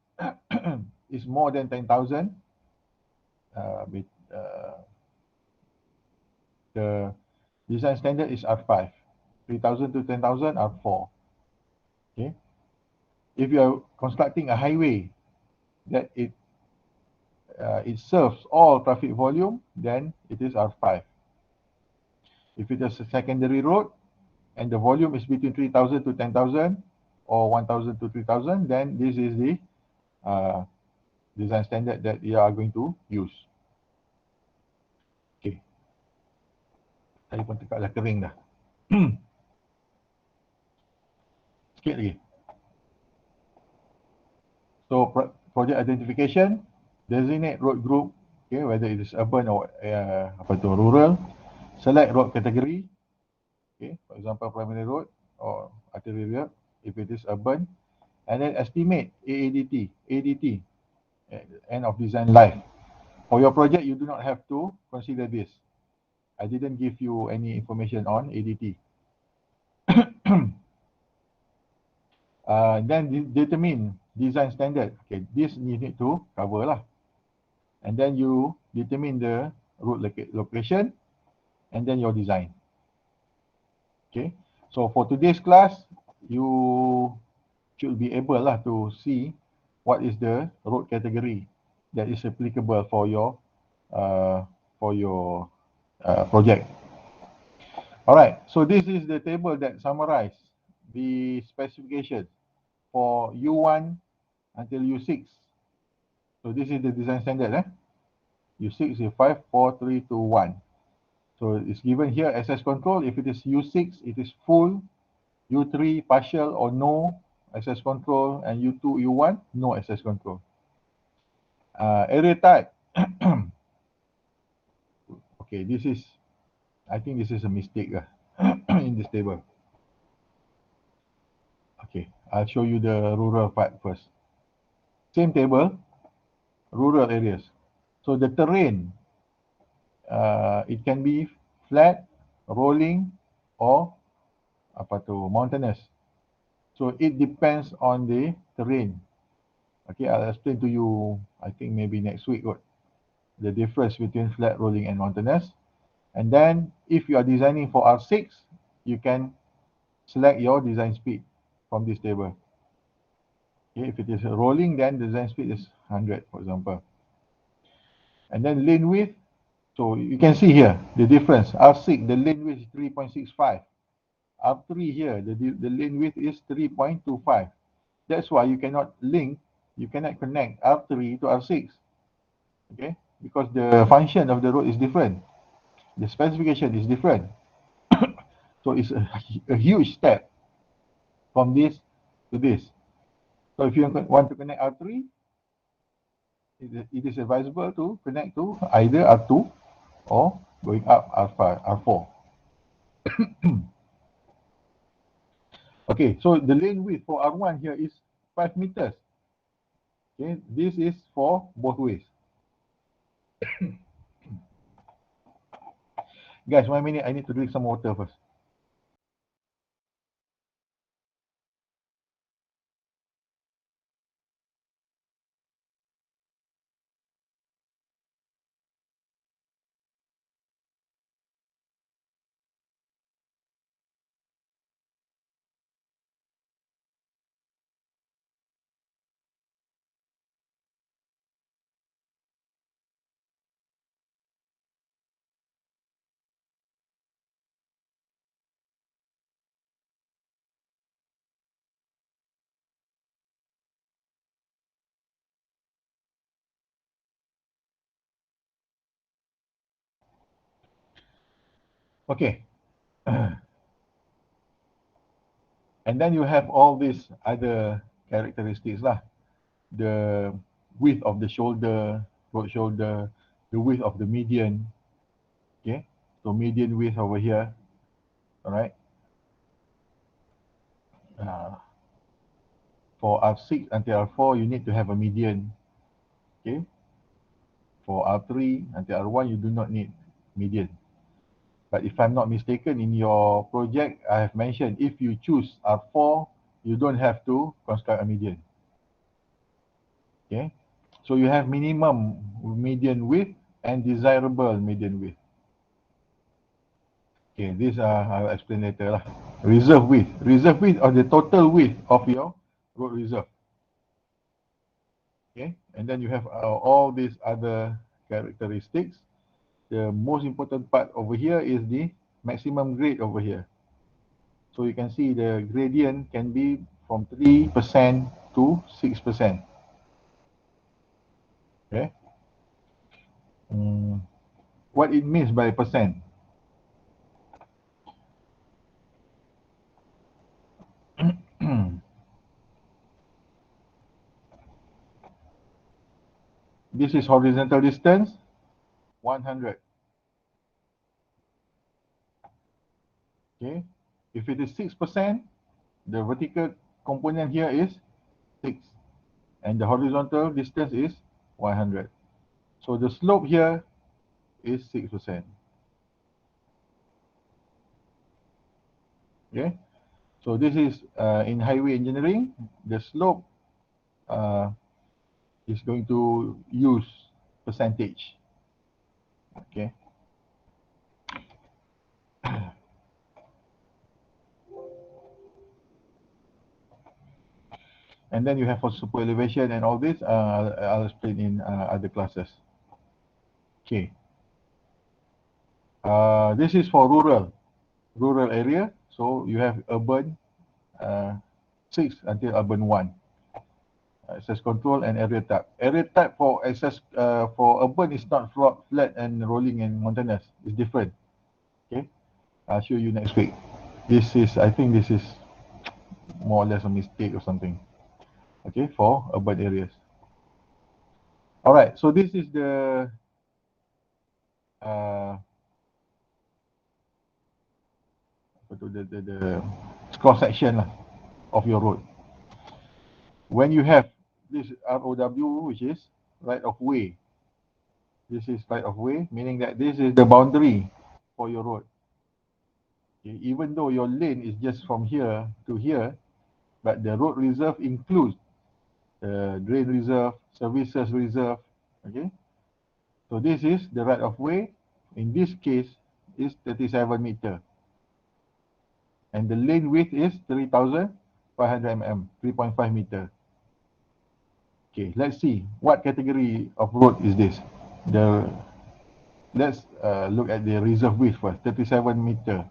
is more than 10,000, the design standard is R5. 3,000 to 10,000, R4. Okay. If you are constructing a highway that it serves all traffic volume, then it is R5. If it is a secondary road and the volume is between 3,000 to 10,000 or 1,000 to 3,000, then this is the design standard that you are going to use. Okay. Tadi pun tekak dah kering dah. Sikit lagi. So project identification, designate road group, okay, whether it is urban or rural. Select road category, okay, for example primary road or arterial if it is urban, and then estimate ADT, end of design life. For your project, you do not have to consider this. I didn't give you any information on ADT. Then determine design standard. Okay, this you need to cover lah. And then you determine the road location and then your design. Okay, so for today's class, you should be able lah to see what is the road category that is applicable for your project. All right, so this is the table that summarizes the specification for U1 until U6. So this is the design standard. U6 is 54321. So it's given here access control. If it is U6, it is full. U3 partial or no access control, and U2, U1 no access control. Area type. Okay, this is, I think this is a mistake in this table. Okay, I'll show you the rural part first. Same table, rural areas. So the terrain, it can be flat, rolling, or mountainous. So it depends on the terrain. Okay, I'll explain to you, I think maybe next week, the difference between flat, rolling, and mountainous. And then if you are designing for R6, you can select your design speed from this table. Okay, if it is rolling, then the design speed is 100, for example. And then lane width, so you can see here the difference. R6, the lane width is 3.65. R3 here, the lane width is 3.25. That's why you cannot connect R3 to R6. Okay, because the function of the road is different. The specification is different. So it's a huge step from this to this. So if you want to connect R3, it is advisable to connect to either R2 or going up R5, R4. Okay, so the lane width for R1 here is 5 meters. Okay, this is for both ways. Guys, 1 minute, I need to drink some water first. Okay. And then you have all these other characteristics lah. The width of the shoulder, road shoulder, the width of the median. Okay, so median width over here. All right. For R6 until R4, you need to have a median. Okay. For R3 until R1, you do not need median. But if I'm not mistaken, in your project, I have mentioned if you choose R4, you don't have to construct a median. Okay. So you have minimum median width and desirable median width. Okay, this I'll explain later lah. Reserve width. Reserve width or the total width of your road reserve. Okay, and then you have all these other characteristics. The most important part over here is the maximum grade over here. So you can see the gradient can be from 3% to 6%. Okay. What it means by percent? This is horizontal distance, 100. Okay. If it is 6%, the vertical component here is 6. And the horizontal distance is 100. So the slope here is 6%. Okay. So this is in highway engineering, the slope is going to use percentage. Okay. And then you have for super elevation and all this, I'll explain in other classes. Okay. This is for rural area. So you have urban 6 until urban 1. Access control and area type. Area type for access for urban is not flat and rolling and mountainous. It's different. Okay. I'll show you next week. I think this is more or less a mistake or something. Okay, for urban areas. All right, so this is the the cross section lah of your road. When you have this ROW, which is right of way, this is right of way, meaning that this is the boundary for your road. Okay, even though your lane is just from here to here, but the road reserve includes the drain reserve, services reserve. Okay, so this is the right of way. In this case, is 37 meter, and the lane width is 3,500 mm, 3.5 meter. Okay, let's see what category of road is this. Let's look at the reserve width first. 37 meter.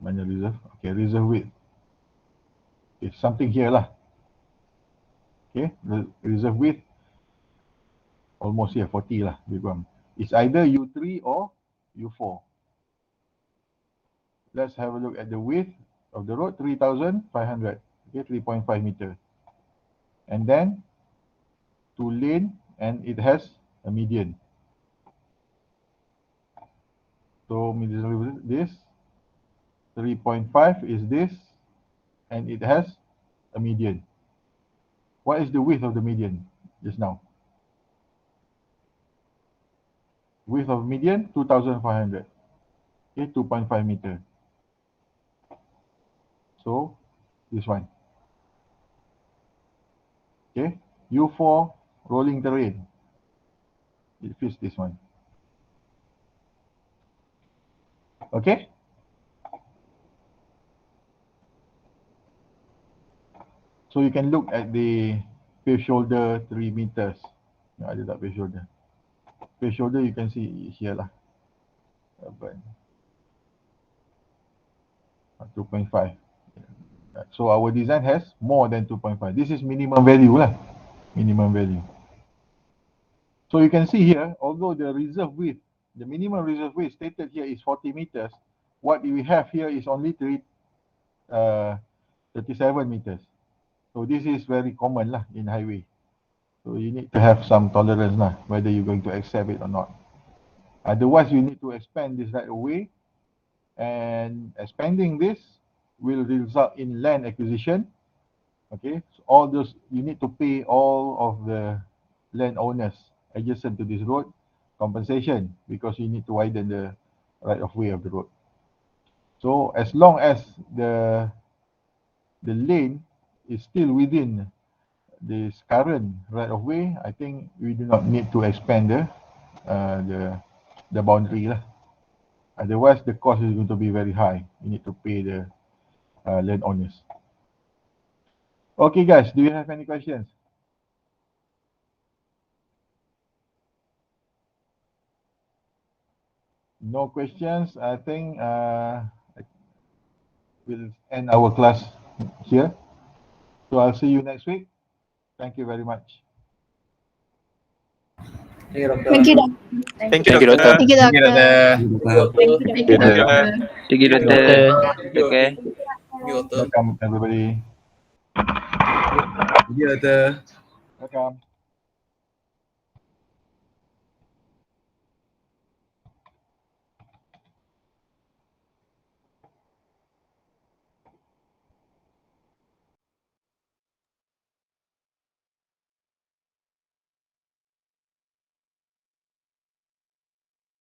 Mana reserve? Okay, reserve width. Okay, something here lah. Okay, the reserve width almost here 40 lah. It's either U3 or U4. Let's have a look at the width of the road, 3,500. Okay, 3.5 meter. And then 2 lane, and it has a median. So this 3.5 is this, and it has a median. What is the width of the median just now? Width of median 2,500. Okay, 2.5 meter. So this one. Okay, U4 rolling terrain. It fits this one. Okay. So you can look at the pave shoulder 3 meters. Ada tak pave shoulder? Pave shoulder you can see here lah. 2.5. So our design has more than 2.5. This is minimum value lah. Minimum value. So you can see here, although the reserve width, the minimum reserve width stated here is 40 meters, what we have here is only 37 meters. So this is very common lah in highway. So you need to have some tolerance lah, whether you're going to accept it or not. Otherwise, you need to expand this right away, and expanding this will result in land acquisition. Okay, so all those, you need to pay all of the landowners adjacent to this road compensation, because you need to widen the right of way of the road. So as long as the lane is still within this current right of way, I think we do not need to expand the boundary lah. Otherwise, the cost is going to be very high. You need to pay the landowners. Okay, guys, do you have any questions? No questions. I think we'll end our class here. So I'll see you next week. Thank you very much. Thank you, Doctor. Thank you, Doctor. Thank you, Doctor. Thank you, Doctor. Thank you, Doctor. Thank you, Doctor. Thank you, Doctor. Okay. Thank you, Doctor. Welcome, everybody. Thank you, Doctor. Welcome.